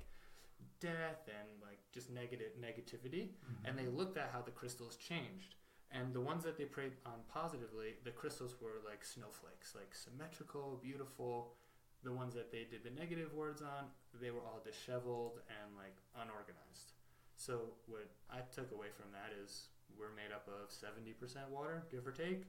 death and like just negativity, and they looked at how the crystals changed. And the ones that they prayed on positively, the crystals were like snowflakes, like symmetrical, beautiful. The ones that they did the negative words on, they were all disheveled and like unorganized. So what I took away from that is we're made up of 70% water, give or take.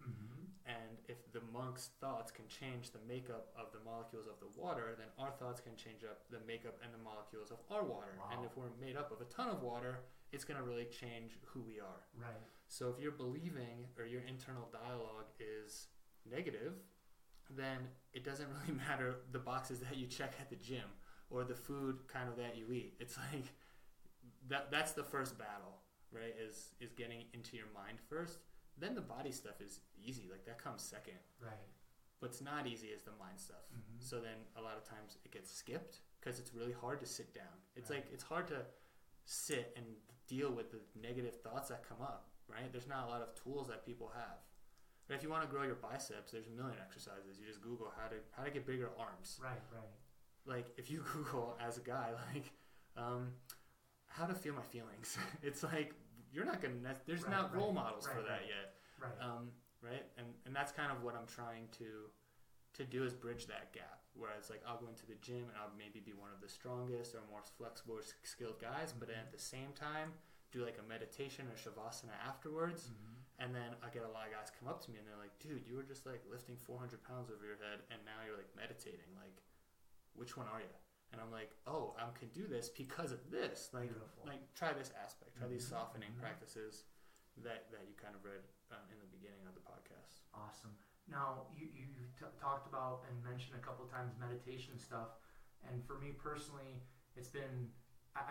And if the monk's thoughts can change the makeup of the molecules of the water, then our thoughts can change up the makeup and the molecules of our water. Wow. And if we're made up of a ton of water, it's going to really change who we are. Right. So if you're believing or your internal dialogue is negative, then it doesn't really matter the boxes that you check at the gym or the food kind of that you eat. It's like that's the first battle, right? Is getting into your mind first. Then the body stuff is easy. Like that comes second. Right. What's not easy is the mind stuff. So then a lot of times it gets skipped because it's really hard to sit down. It's like it's hard to sit and deal with the negative thoughts that come up, right? There's not a lot of tools that people have. But if you want to grow your biceps, there's a million exercises. You just Google how to get bigger arms. Right. Like if you Google as a guy, like how to feel my feelings, it's like you're not gonna. There's not role models for that yet. Right. Right. And that's kind of what I'm trying to do is bridge that gap. Whereas like I'll go into the gym and I'll maybe be one of the strongest or more flexible or skilled guys, but at the same time do like a meditation or shavasana afterwards. And then I get a lot of guys come up to me and they're like, dude, you were just like lifting 400 pounds over your head and now you're like meditating. Like, which one are you? And I'm like, oh, I can do this because of this. Like, Beautiful. Like try this aspect, try these softening practices that you kind of read in the beginning of the podcast. Awesome. Now, you talked about and mentioned a couple times meditation stuff, and for me personally, it's been, I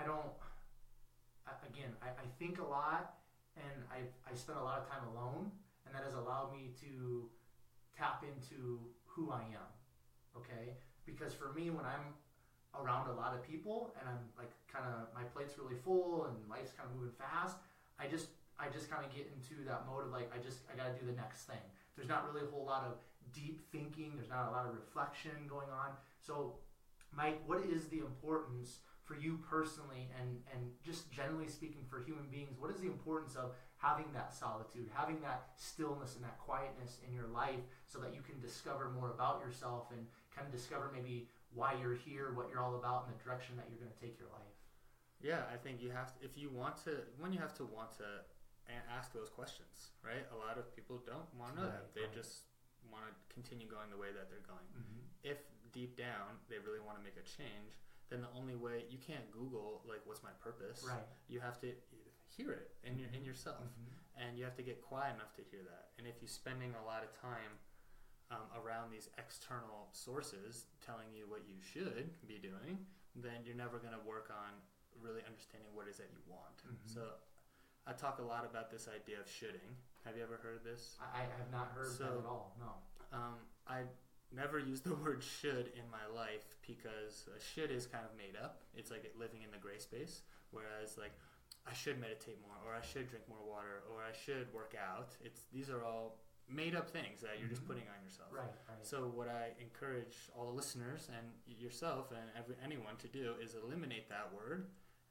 think a lot, and I spend a lot of time alone, and that has allowed me to tap into who I am, okay? Because for me, when I'm around a lot of people, and I'm like kind of, my plate's really full, and life's kind of moving fast, I just kind of get into that mode of like, I got to do the next thing. There's not really a whole lot of deep thinking. There's not a lot of reflection going on. So, Mike, what is the importance for you personally and just generally speaking for human beings, what is the importance of having that solitude, having that stillness and that quietness in your life so that you can discover more about yourself and kind of discover maybe why you're here, what you're all about, and the direction that you're going to take your life? Yeah, I think you have to, if you want to, you have to want to ask those questions, right? A lot of people don't want to know that. They just want to continue going the way that they're going. If deep down they really want to make a change, then the only way, you can't Google like what's my purpose. Right. You have to hear it in yourself, and you have to get quiet enough to hear that. And if you're spending a lot of time around these external sources telling you what you should be doing, then you're never going to work on really understanding what it is that you want. So I talk a lot about this idea of shoulding. Have you ever heard this? I have not heard that at all, no. I never used the word should in my life because should is kind of made up. It's like living in the gray space, whereas like I should meditate more, or I should drink more water, or I should work out. These are all made up things that you're just putting on yourself. Right. So what I encourage all the listeners and yourself and anyone to do is eliminate that word.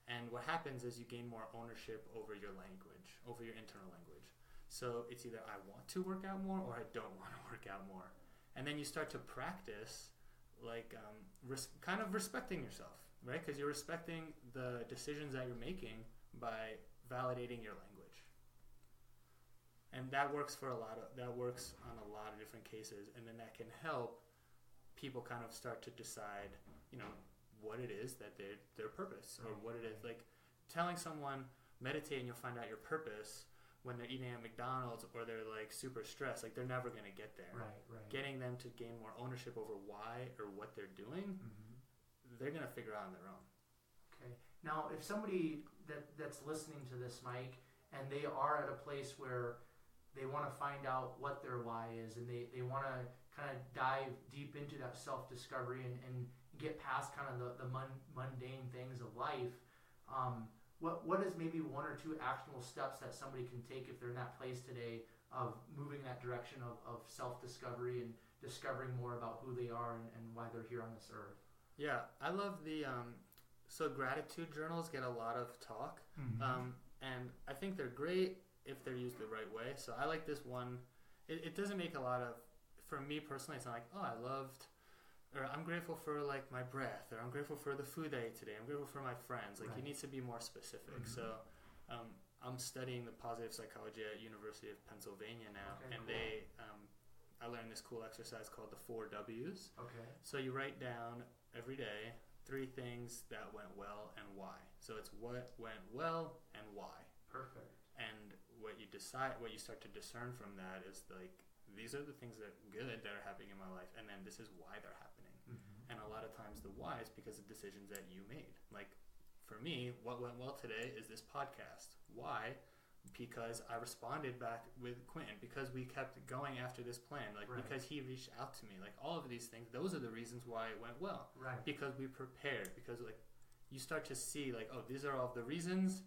And what happens is you gain more ownership over your language, over your internal language. So it's either I want to work out more or I don't want to work out more. And then you start to practice like kind of respecting yourself, right? Because you're respecting the decisions that you're making by validating your language. And that works on a lot of different cases. And then that can help people kind of start to decide, what it is that their purpose, or what it is. Like telling someone meditate and you'll find out your purpose when they're eating at McDonald's or they're like super stressed, like they're never going to get there. Right. Getting them to gain more ownership over why or what they're doing, they're going to figure out on their own. Okay. Now, if somebody that's listening to this, Mike, and they are at a place where they want to find out what their why is, and they want to kind of dive deep into that self-discovery and get past kind of the mundane things of life, what is maybe one or two actionable steps that somebody can take if they're in that place today of moving that direction of self-discovery and discovering more about who they are and why they're here on this earth? Yeah, I love the so gratitude journals get a lot of talk, and I think they're great if they're used the right way. So I like this one. It doesn't make a lot of, for me personally, it's not like, oh, or I'm grateful for like my breath, or I'm grateful for the food I ate today, I'm grateful for my friends. Like, you need to be more specific. So I'm studying the positive psychology at University of Pennsylvania now, and cool. I learned this cool exercise called the 4 W's. Okay. So you write down every day 3 things that went well and why. So it's what went well and why. Perfect. And what you start to discern from that is like, these are the things that are happening in my life, and then this is why they're happening. And a lot of times the why is because of decisions that you made. Like for me, what went well today is this podcast. Why? Because I responded back with Quentin, because we kept going after this plan, because he reached out to me, like all of these things. Those are the reasons why it went well. Right. Because we prepared, because like you start to see like, oh, these are all the reasons,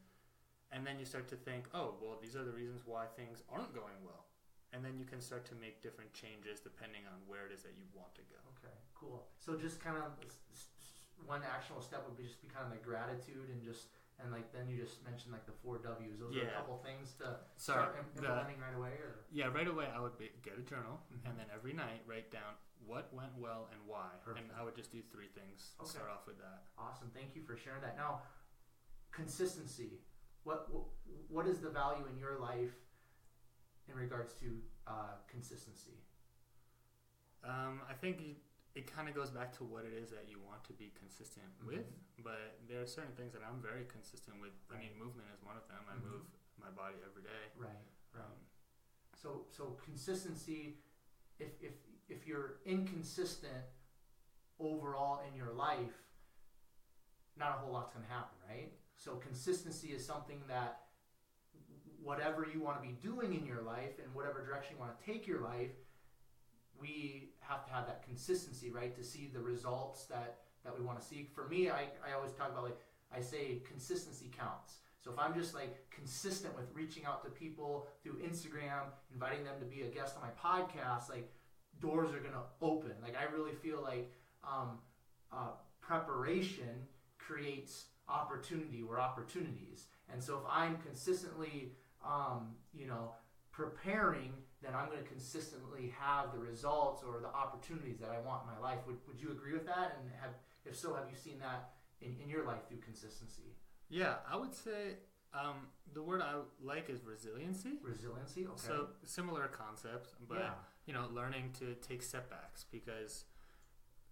and then you start to think, oh, well, these are the reasons why things aren't going well. And then you can start to make different changes depending on where it is that you want to go. Okay, cool. So just kind of one actionable step would be just be kind of like gratitude and like then you just mentioned like the 4 W's. Those are a couple things to start implementing right away? Or? Yeah, right away I would get a journal and then every night write down what went well and why. Perfect. And I would just do 3 things. Okay. Start off with that. Awesome. Thank you for sharing that. Now, consistency. What is the value in your life in regards to consistency? I think it kind of goes back to what it is that you want to be consistent with, but there are certain things that I'm very consistent with. Right. I mean, movement is one of them. I move my body every day. Right. So consistency, if you're inconsistent overall in your life, not a whole lot's going to happen, right? So consistency is something that whatever you want to be doing in your life and whatever direction you want to take your life, we have to have that consistency, right, to see the results that we want to see. For me, I always talk about, like, I say consistency counts. So if I'm just like consistent with reaching out to people through Instagram, inviting them to be a guest on my podcast, like doors are going to open. Like I really feel like preparation creates opportunity or opportunities. And so if I'm consistently, preparing, then I'm going to consistently have the results or the opportunities that I want in my life. Would you agree with that? And if so, have you seen that in your life through consistency? Yeah, I would say the word I like is resiliency. Resiliency, okay. So similar concept, but learning to take setbacks because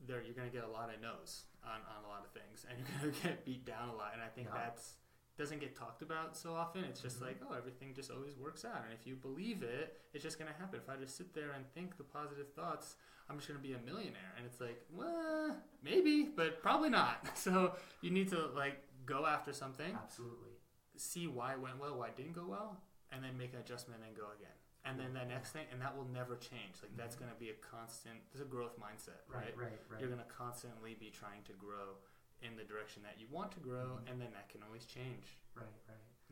you're going to get a lot of no's on a lot of things, and you're going to get beat down a lot. And I think that's doesn't get talked about so often. It's just like, oh, everything just always works out, and if you believe it, it's just going to happen. If I just sit there and think the positive thoughts, I'm just going to be a millionaire. And it's like, well, maybe, but probably not. So you need to like go after something, absolutely, see why it went well, why it didn't go well, and then make an adjustment and then go again. And then the next thing, and that will never change. Like that's going to be a constant. There's a growth mindset, right? Right. You're going to constantly be trying to grow in the direction that you want to grow, and then that can always change. Right.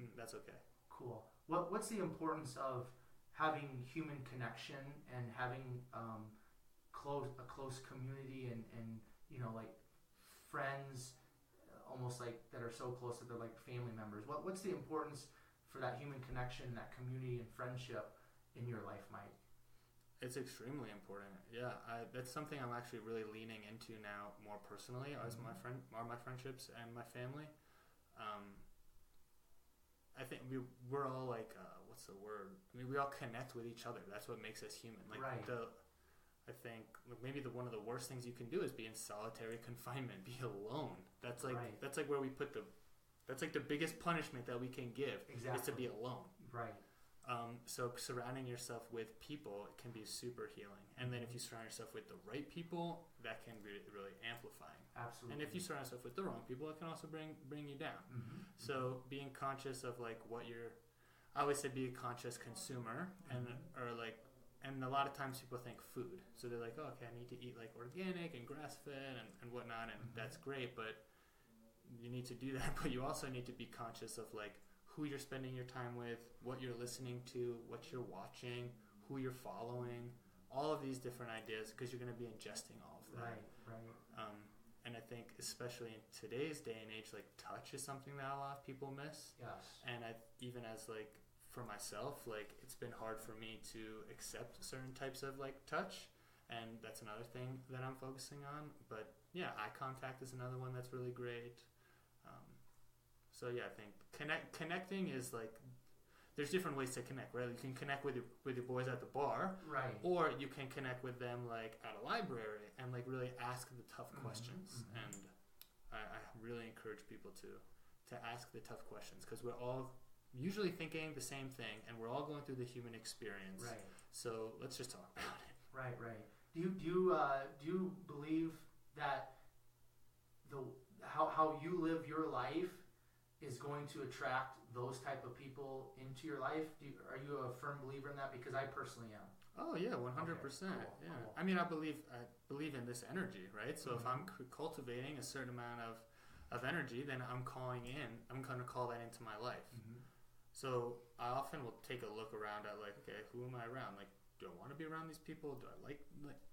And that's okay. Cool. What's the importance of having human connection and having a close community and like friends, almost like that are so close that they're like family members? What's the importance for that human connection, that community and friendship in your life, Mike? It's extremely important. Yeah, that's something I'm actually really leaning into now more personally as my friendships and my family. I think we're all like, what's the word? I mean, we all connect with each other. That's what makes us human. Like I think maybe one of the worst things you can do is be in solitary confinement, be alone. That's like where we put that's like the biggest punishment that we can give is to be alone. Right. So surrounding yourself with people can be super healing. And then if you surround yourself with the right people, that can be really amplifying. Absolutely. And if you surround yourself with the wrong people, it can also bring you down. So being conscious of like I always say be a conscious consumer and a lot of times people think food. So they're like, oh, okay, I need to eat like organic and grass-fed and whatnot, and that's great, but you need to do that. But you also need to be conscious of like who you're spending your time with, what you're listening to, what you're watching, who you're following, all of these different ideas, because you're going to be ingesting all of that. Right. And I think especially in today's day and age, like touch is something that a lot of people miss. Yes. And even as like for myself, like it's been hard for me to accept certain types of like touch, and that's another thing that I'm focusing on. But yeah, eye contact is another one that's really great. So yeah, I think connecting is like, there's different ways to connect, right? You can connect with your boys at the bar, right? Or you can connect with them like at a library and like really ask the tough questions. And I really encourage people to ask the tough questions, because we're all usually thinking the same thing, and we're all going through the human experience. Right. So let's just talk about it. Right. Do you believe that how you live your life is going to attract those type of people into your life? Are you a firm believer in that? Because I personally am. Oh yeah, 100%. Okay, yeah. Cool. I mean, I believe in this energy, right? So if I'm cultivating a certain amount of of energy, then I'm going to call that into my life. Mm-hmm. So I often will take a look around at like, okay, who am I around? Like, do I want to be around these people? Do I like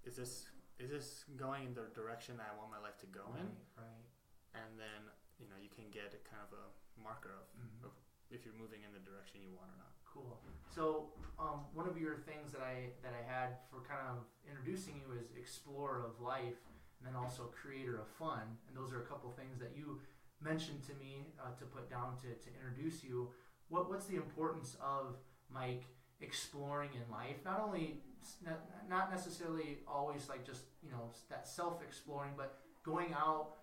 is this going in the direction that I want my life to go in? Right. And then, you know, you can get a kind of a marker of if you're moving in the direction you want or not. Cool. So one of your things that I had for kind of introducing you is explorer of life, and then also creator of fun. And those are a couple things that you mentioned to me to put down to introduce you. What's the importance of, Mike, exploring in life? Not necessarily always like just, you know, that self-exploring, but going out,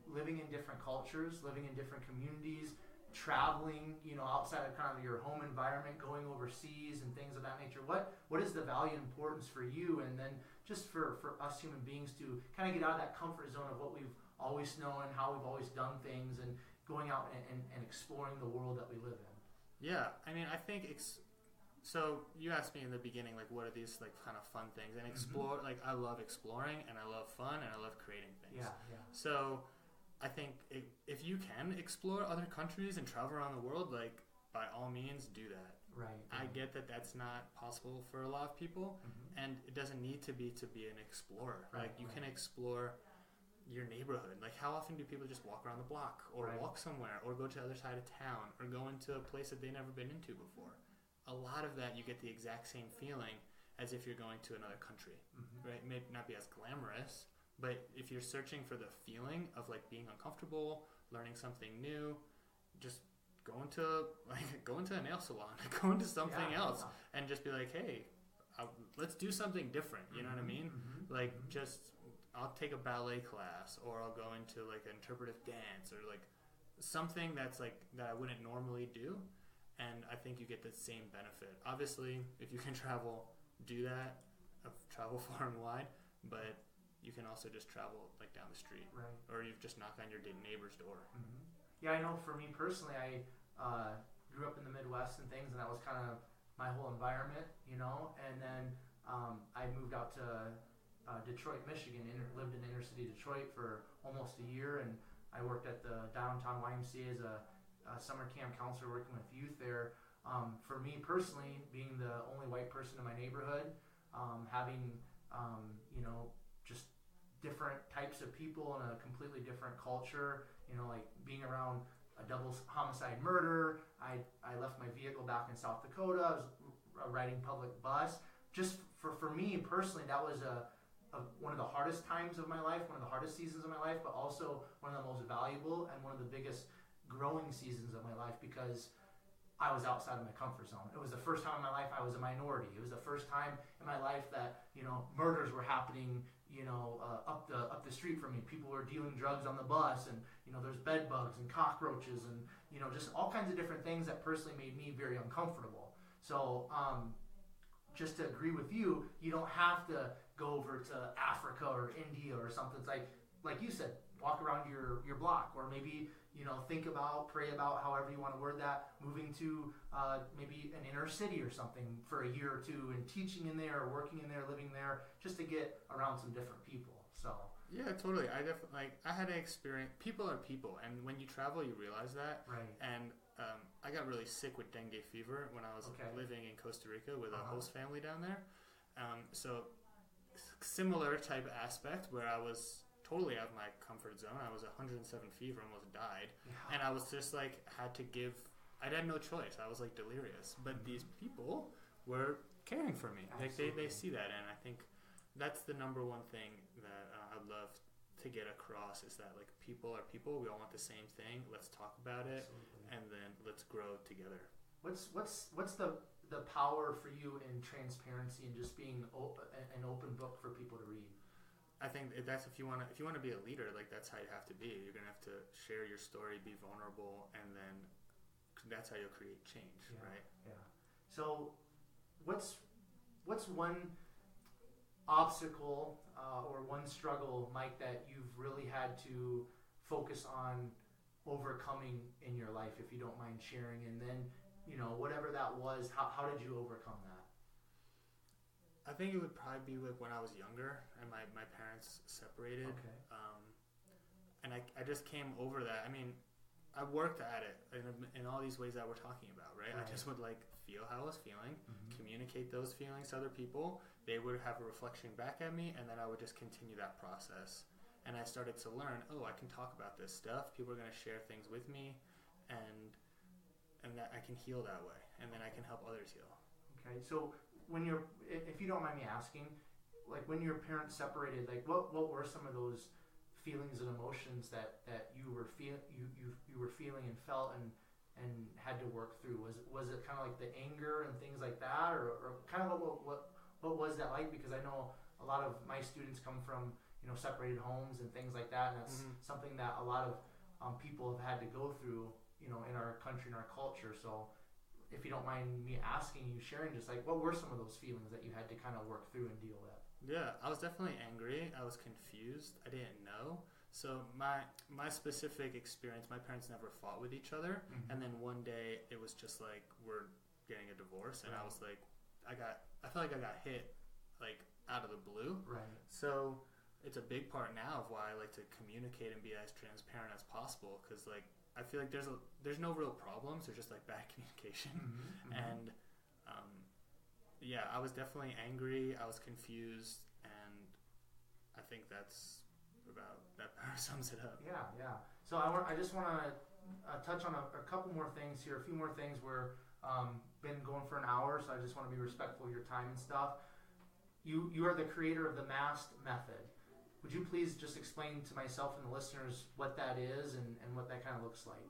living in different cultures, living in different communities, traveling, you know, outside of kind of your home environment, going overseas and things of that nature. What is the value and importance for you, and then just for us human beings to kind of get out of that comfort zone of what we've always known and how we've always done things, and going out and exploring the world that we live in? Yeah, I mean, I think so you asked me in the beginning, like, what are these like kind of fun things? And explore, like, I love exploring, and I love fun, and I love creating things. Yeah. So I think if you can explore other countries and travel around the world, like, by all means, do that. Right. I get that that's not possible for a lot of people, and it doesn't need to be an explorer. Right. Like, you can explore your neighborhood. Like, how often do people just walk around the block, or walk somewhere, or go to the other side of town, or go into a place that they've never been into before? A lot of that, you get the exact same feeling as if you're going to another country, right? It may not be as glamorous, but if you're searching for the feeling of like being uncomfortable, learning something new, just go into a nail salon, go into something else, and just be like, hey, let's do something different. You know what I mean? Like, just I'll take a ballet class, or I'll go into like an interpretive dance, or like something that's like that I wouldn't normally do. And I think you get the same benefit. Obviously, if you can travel, do that. Travel far and wide. But you can also just travel like down the street. Right. Or you just knock on your neighbor's door. Yeah, I know for me personally, I grew up in the Midwest and things, and that was kind of my whole environment, you know. And then I moved out to Detroit, Michigan, lived in inner city Detroit for almost a year, and I worked at the downtown YMCA as a summer camp counselor working with youth there. For me personally, being the only white person in my neighborhood, having you know, just different types of people in a completely different culture, you know, like being around a double homicide murder. I left my vehicle back in South Dakota. I was riding public bus. Just for me personally, that was one of the hardest times of my life, one of the hardest seasons of my life, but also one of the most valuable and one of the biggest growing seasons of my life, because I was outside of my comfort zone. It was the first time in my life I was a minority. It was the first time in my life that, you know, murders were happening, you know, up the street from me. People were dealing drugs on the bus, and, you know, there's bed bugs and cockroaches and, you know, just all kinds of different things that personally made me very uncomfortable. So just to agree with you, you don't have to go over to Africa or India or something. It's like you said, walk around your block, or maybe, you know, pray about, however you want to word that, moving to maybe an inner city or something for a year or two, and teaching in there, or working in there, living there, just to get around some different people. So yeah, totally. I definitely, I had an experience. People are people, and when you travel, you realize that. Right. And I got really sick with dengue fever when I was living in Costa Rica with a host family down there. So similar type aspect, where I was totally out of my comfort zone. I was 107 fever, almost died. Yeah. And I was just like, I had no choice. I was like delirious. But these people were caring for me. Absolutely. Like they see that, and I think that's the number one thing that I'd love to get across, is that like people are people. We all want the same thing. Let's talk about it. Absolutely. And then let's grow together. What's the power for you in transparency and just being an open book for people to read? I think that's if you want to be a leader, like that's how you have to be. You're gonna have to share your story, be vulnerable, and then that's how you'll create change, right? Yeah. So, what's one obstacle or one struggle, Mike, that you've really had to focus on overcoming in your life, if you don't mind sharing? And then, you know, whatever that was, how did you overcome that? I think it would probably be like when I was younger and my parents separated. Okay. I just came over that. I mean, I worked at it in all these ways that we're talking about, right? I just would like feel how I was feeling, communicate those feelings to other people. They would have a reflection back at me, and then I would just continue that process. And I started to learn, I can talk about this stuff. People are going to share things with me, and that I can heal that way, and then I can help others heal. Okay, so if you don't mind me asking, like when your parents separated, like what were some of those feelings and emotions that you were feeling and felt and had to work through? Was it kind of like the anger and things like that, or kind of what was that like? Because I know a lot of my students come from separated homes and things like that, and that's something that a lot of people have had to go through in our country and our culture. So if you don't mind me asking you, sharing just like what were some of those feelings that you had to kind of work through and deal with? Yeah, I was definitely angry. I was confused. I didn't know. So my specific experience, my parents never fought with each other. And then one day it was just like, we're getting a divorce. And I was like, I felt like I got hit like out of the blue. Right. So it's a big part now of why I like to communicate and be as transparent as possible. Cause like, I feel like there's no real problems. There's just like bad communication. And, yeah, I was definitely angry. I was confused, and I think that sums it up. Yeah. So I just want to touch on a couple more things here. A few more things. We're been going for an hour, so I just want to be respectful of your time and stuff. You are the creator of the MAST method. Would you please just explain to myself and the listeners what that is and what that kind of looks like?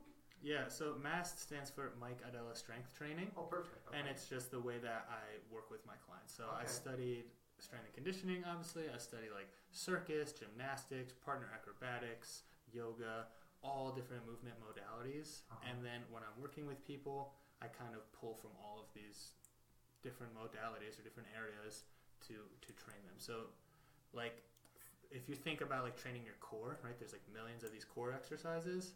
Yeah, so MAST stands for Mike Aidala Strength Training. Oh, perfect. Okay. And it's just the way that I work with my clients. So I studied strength and conditioning, obviously. I studied like circus, gymnastics, partner acrobatics, yoga, all different movement modalities. And then when I'm working with people, I kind of pull from all of these different modalities or different areas to train them. So like if you think about like training your core, right, there's like millions of these core exercises.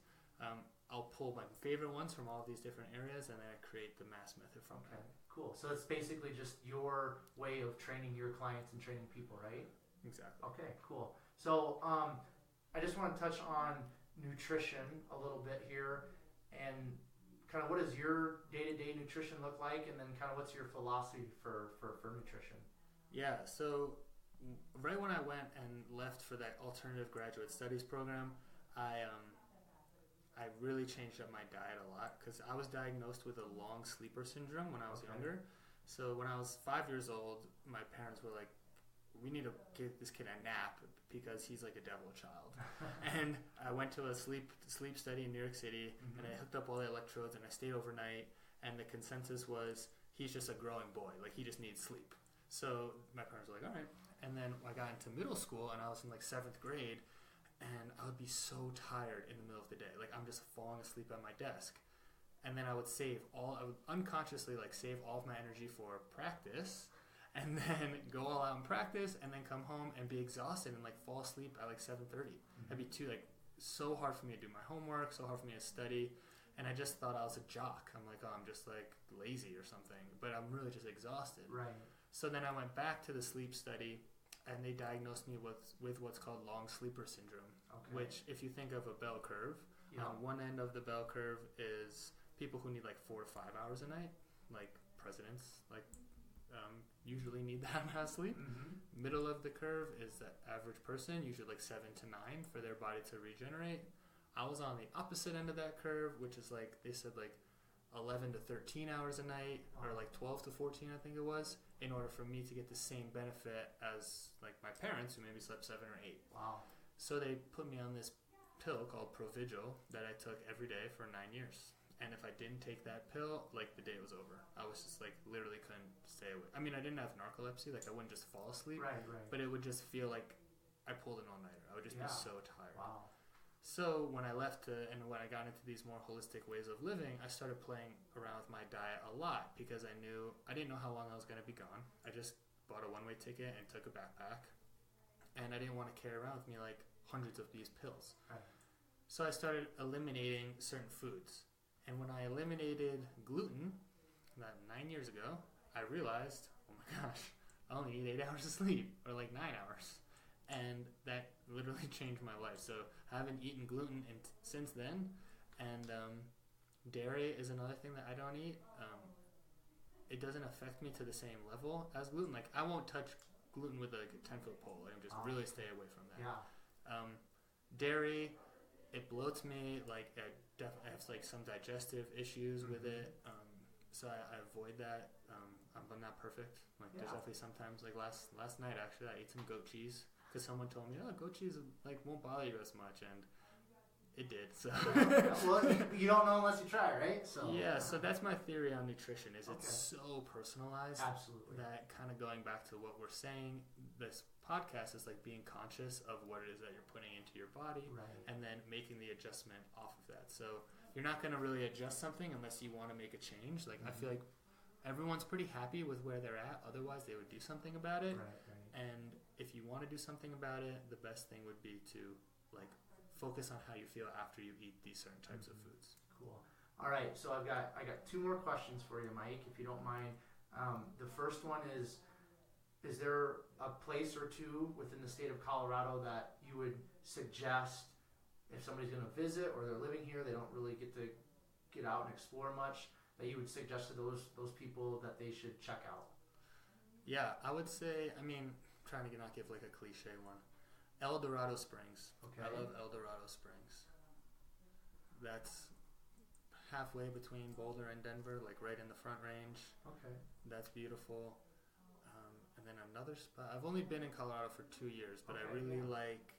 I'll pull my favorite ones from all of these different areas, and then I create the MAST method from that. Cool. So it's basically just your way of training your clients and training people, right? Exactly. Okay, cool. So I just want to touch on nutrition a little bit here, and kind of what does your day-to-day nutrition look like, and then kind of what's your philosophy for nutrition? Yeah, so right when I went and left for that alternative graduate studies program, I really changed up my diet a lot because I was diagnosed with a long sleeper syndrome when I was younger. So when I was 5 years old, my parents were like, we need to give this kid a nap because he's like a devil child. And I went to a sleep study in New York City, and I hooked up all the electrodes, and I stayed overnight, and the consensus was he's just a growing boy. Like, he just needs sleep. So my parents were like, all right. And then I got into middle school, and I was in like 7th grade, and I would be so tired in the middle of the day. Like, I'm just falling asleep at my desk. And then I would unconsciously like save all of my energy for practice, and then go all out and practice, and then come home and be exhausted and like fall asleep at like 7:30. That'd be so hard for me to do my homework, so hard for me to study. And I just thought I was a jock. I'm like, I'm just like lazy or something, but I'm really just exhausted. Right. So then I went back to the sleep study, and they diagnosed me with what's called long sleeper syndrome, which, if you think of a bell curve, on one end of the bell curve is people who need like 4 to 5 hours a night, like presidents, like usually need that amount of sleep. Middle of the curve is the average person, usually like 7 to 9 for their body to regenerate. I was on the opposite end of that curve, which is like, they said like 11 to 13 hours a night, or like 12 to 14, I think it was, in order for me to get the same benefit as like my parents who maybe slept 7 or 8. Wow. So they put me on this pill called Provigil that I took every day for 9 years. And if I didn't take that pill, like, the day was over. I was just like, literally couldn't stay awake. I mean, I didn't have narcolepsy, like I wouldn't just fall asleep. Right. But it would just feel like I pulled an all-nighter. I would just be so tired. Wow. So when I left and when I got into these more holistic ways of living, I started playing around with my diet a lot because I didn't know how long I was going to be gone. I just bought a one-way ticket and took a backpack, and I didn't want to carry around with me like hundreds of these pills. Right. So I started eliminating certain foods. And when I eliminated gluten about 9 years ago, I realized, oh my gosh, I only need 8 hours of sleep, or like 9 hours. And that literally changed my life. So I haven't eaten gluten since then, and dairy is another thing that I don't eat. It doesn't affect me to the same level as gluten. Like, I won't touch gluten with like a 10-foot pole. Like, I'm just really stay away from that. Yeah. Dairy, it bloats me. Like, I have like some digestive issues with it. So I avoid that. I'm not perfect. Like, there's definitely sometimes, like last night actually, I ate some goat cheese because someone told me, oh, goat cheese like won't bother you as much, and it did. So well, you don't know unless you try, right? So yeah. So that's my theory on nutrition. Is it's so personalized. Absolutely. That kind of going back to what we're saying, this podcast is like being conscious of what it is that you're putting into your body, and then making the adjustment off of that. So you're not going to really adjust something unless you want to make a change. Like, I feel like everyone's pretty happy with where they're at. Otherwise, they would do something about it. Right. And if you want to do something about it, the best thing would be to like focus on how you feel after you eat these certain types of foods. Cool. All right, so I got 2 more questions for you, Mike, if you don't mind. The first one is there a place or two within the state of Colorado that you would suggest if somebody's going to visit or they're living here, they don't really get to get out and explore much, that you would suggest to those people that they should check out? Yeah, I would say, I mean, trying to not give like a cliche one. El Dorado Springs. Okay. I love El Dorado Springs. That's halfway between Boulder and Denver, like right in the Front Range. Okay. That's beautiful. And then another spot. I've only been in Colorado for 2 years, but I really like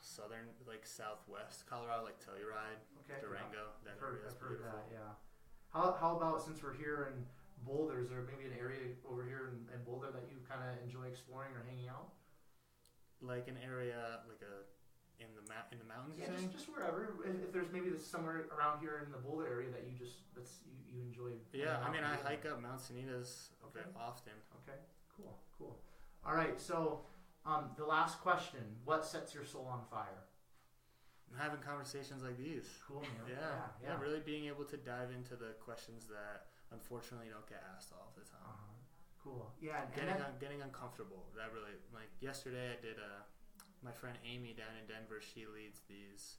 southern, like southwest Colorado, like Telluride, Durango. Yeah. That area is beautiful. Heard that, yeah. How about, since we're here in Boulder, is there maybe an area over here in Boulder that you kind of enjoy exploring or hanging out? Like an area, like in the mountains. Yeah, just wherever. If there's maybe somewhere around here in the Boulder area that you you enjoy. Yeah, I mean, I hike up Mount Sanitas a bit often. Okay, cool. All right, so the last question: what sets your soul on fire? Having conversations like these. Cool, man. Yeah. Really being able to dive into the questions that unfortunately don't get asked all the time. Cool. Yeah. Getting uncomfortable. That really, like yesterday I did my friend Amy down in Denver, she leads these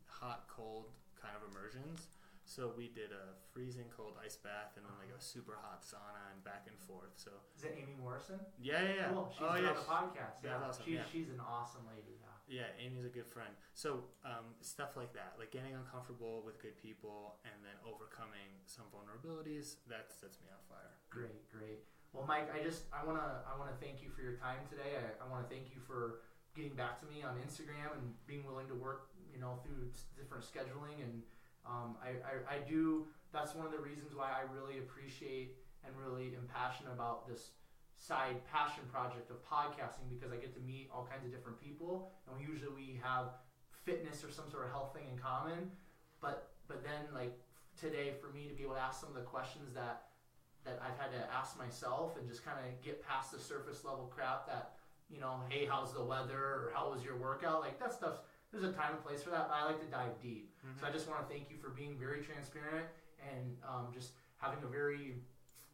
hot, cold kind of immersions. So we did a freezing cold ice bath and then like a super hot sauna and back and forth. So is it Amy Morrison? Yeah. Cool. She's on the podcast. Yeah. Awesome. She's an awesome lady. Yeah, Amy's a good friend. So stuff like that, like getting uncomfortable with good people and then overcoming some vulnerabilities, that sets me on fire. Great. Well, Mike, I wanna thank you for your time today. I wanna thank you for getting back to me on Instagram and being willing to work, through different scheduling. And I do. That's one of the reasons why I really appreciate and really am passionate about this side passion project of podcasting, because I get to meet all kinds of different people, and usually we have fitness or some sort of health thing in common. But then, like today, for me to be able to ask some of the questions that I've had to ask myself and just kind of get past the surface level crap that, hey, how's the weather, or how was your workout? Like that stuff, there's a time and place for that, but I like to dive deep. So I just want to thank you for being very transparent and just having a very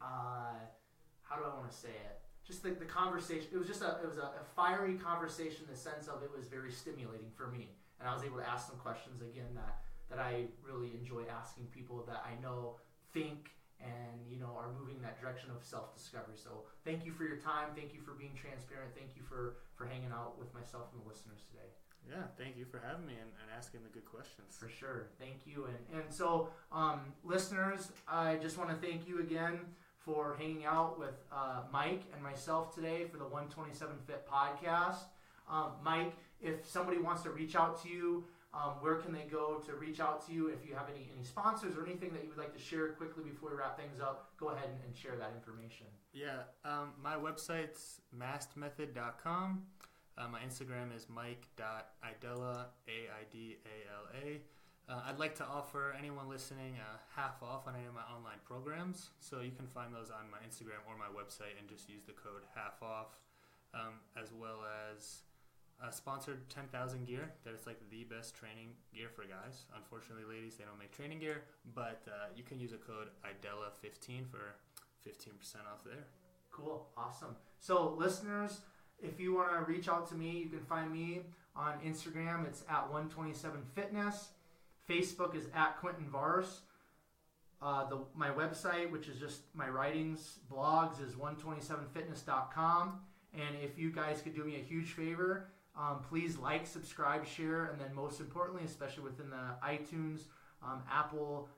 how do I want to say it? Just the conversation. It was a fiery conversation in the sense of it was very stimulating for me, and I was able to ask some questions again that I really enjoy asking people that I know think and are moving in that direction of self-discovery. So thank you for your time. Thank you for being transparent. Thank you for hanging out with myself and the listeners today. Yeah, thank you for having me and asking the good questions. For sure. Thank you. And so listeners, I just want to thank you again for hanging out with Mike and myself today for the 127 Fit podcast. Mike, if somebody wants to reach out to you, where can they go to reach out to you? If you have any sponsors or anything that you would like to share quickly before we wrap things up, go ahead and share that information. Yeah, my website's mastmethod.com. My Instagram is mike.aidala, A-I-D-A-L-A. I'd like to offer anyone listening half off on any of my online programs. So you can find those on my Instagram or my website and just use the code half off, as well as sponsored 10,000 gear. That is like the best training gear for guys. Unfortunately, ladies, they don't make training gear, but you can use a code Aidala15 for 15% off there. Cool. Awesome. So listeners, if you want to reach out to me, you can find me on Instagram. It's at 127fitness. Facebook is at Quentin Vars. My website, which is just my writings, blogs, is 127fitness.com. And if you guys could do me a huge favor, please like, subscribe, share, and then most importantly, especially within the iTunes, Apple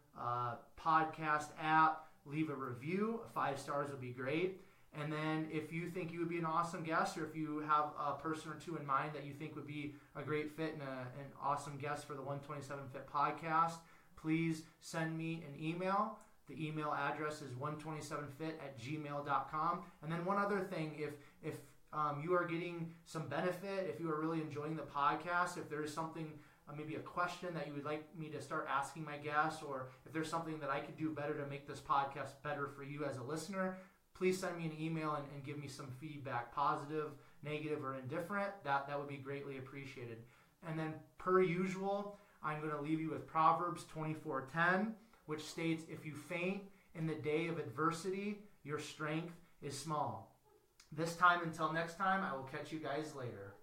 podcast app, leave a review. 5 stars would be great. And then if you think you would be an awesome guest, or if you have a person or two in mind that you think would be a great fit and an awesome guest for the 127 Fit podcast, please send me an email. The email address is 127fit@gmail.com. And then one other thing, if you are getting some benefit, if you are really enjoying the podcast, if there is something, maybe a question that you would like me to start asking my guests, or if there's something that I could do better to make this podcast better for you as a listener, please send me an email and give me some feedback, positive, negative, or indifferent. That would be greatly appreciated. And then per usual, I'm going to leave you with Proverbs 24:10, which states, if you faint in the day of adversity, your strength is small. This time, until next time, I will catch you guys later.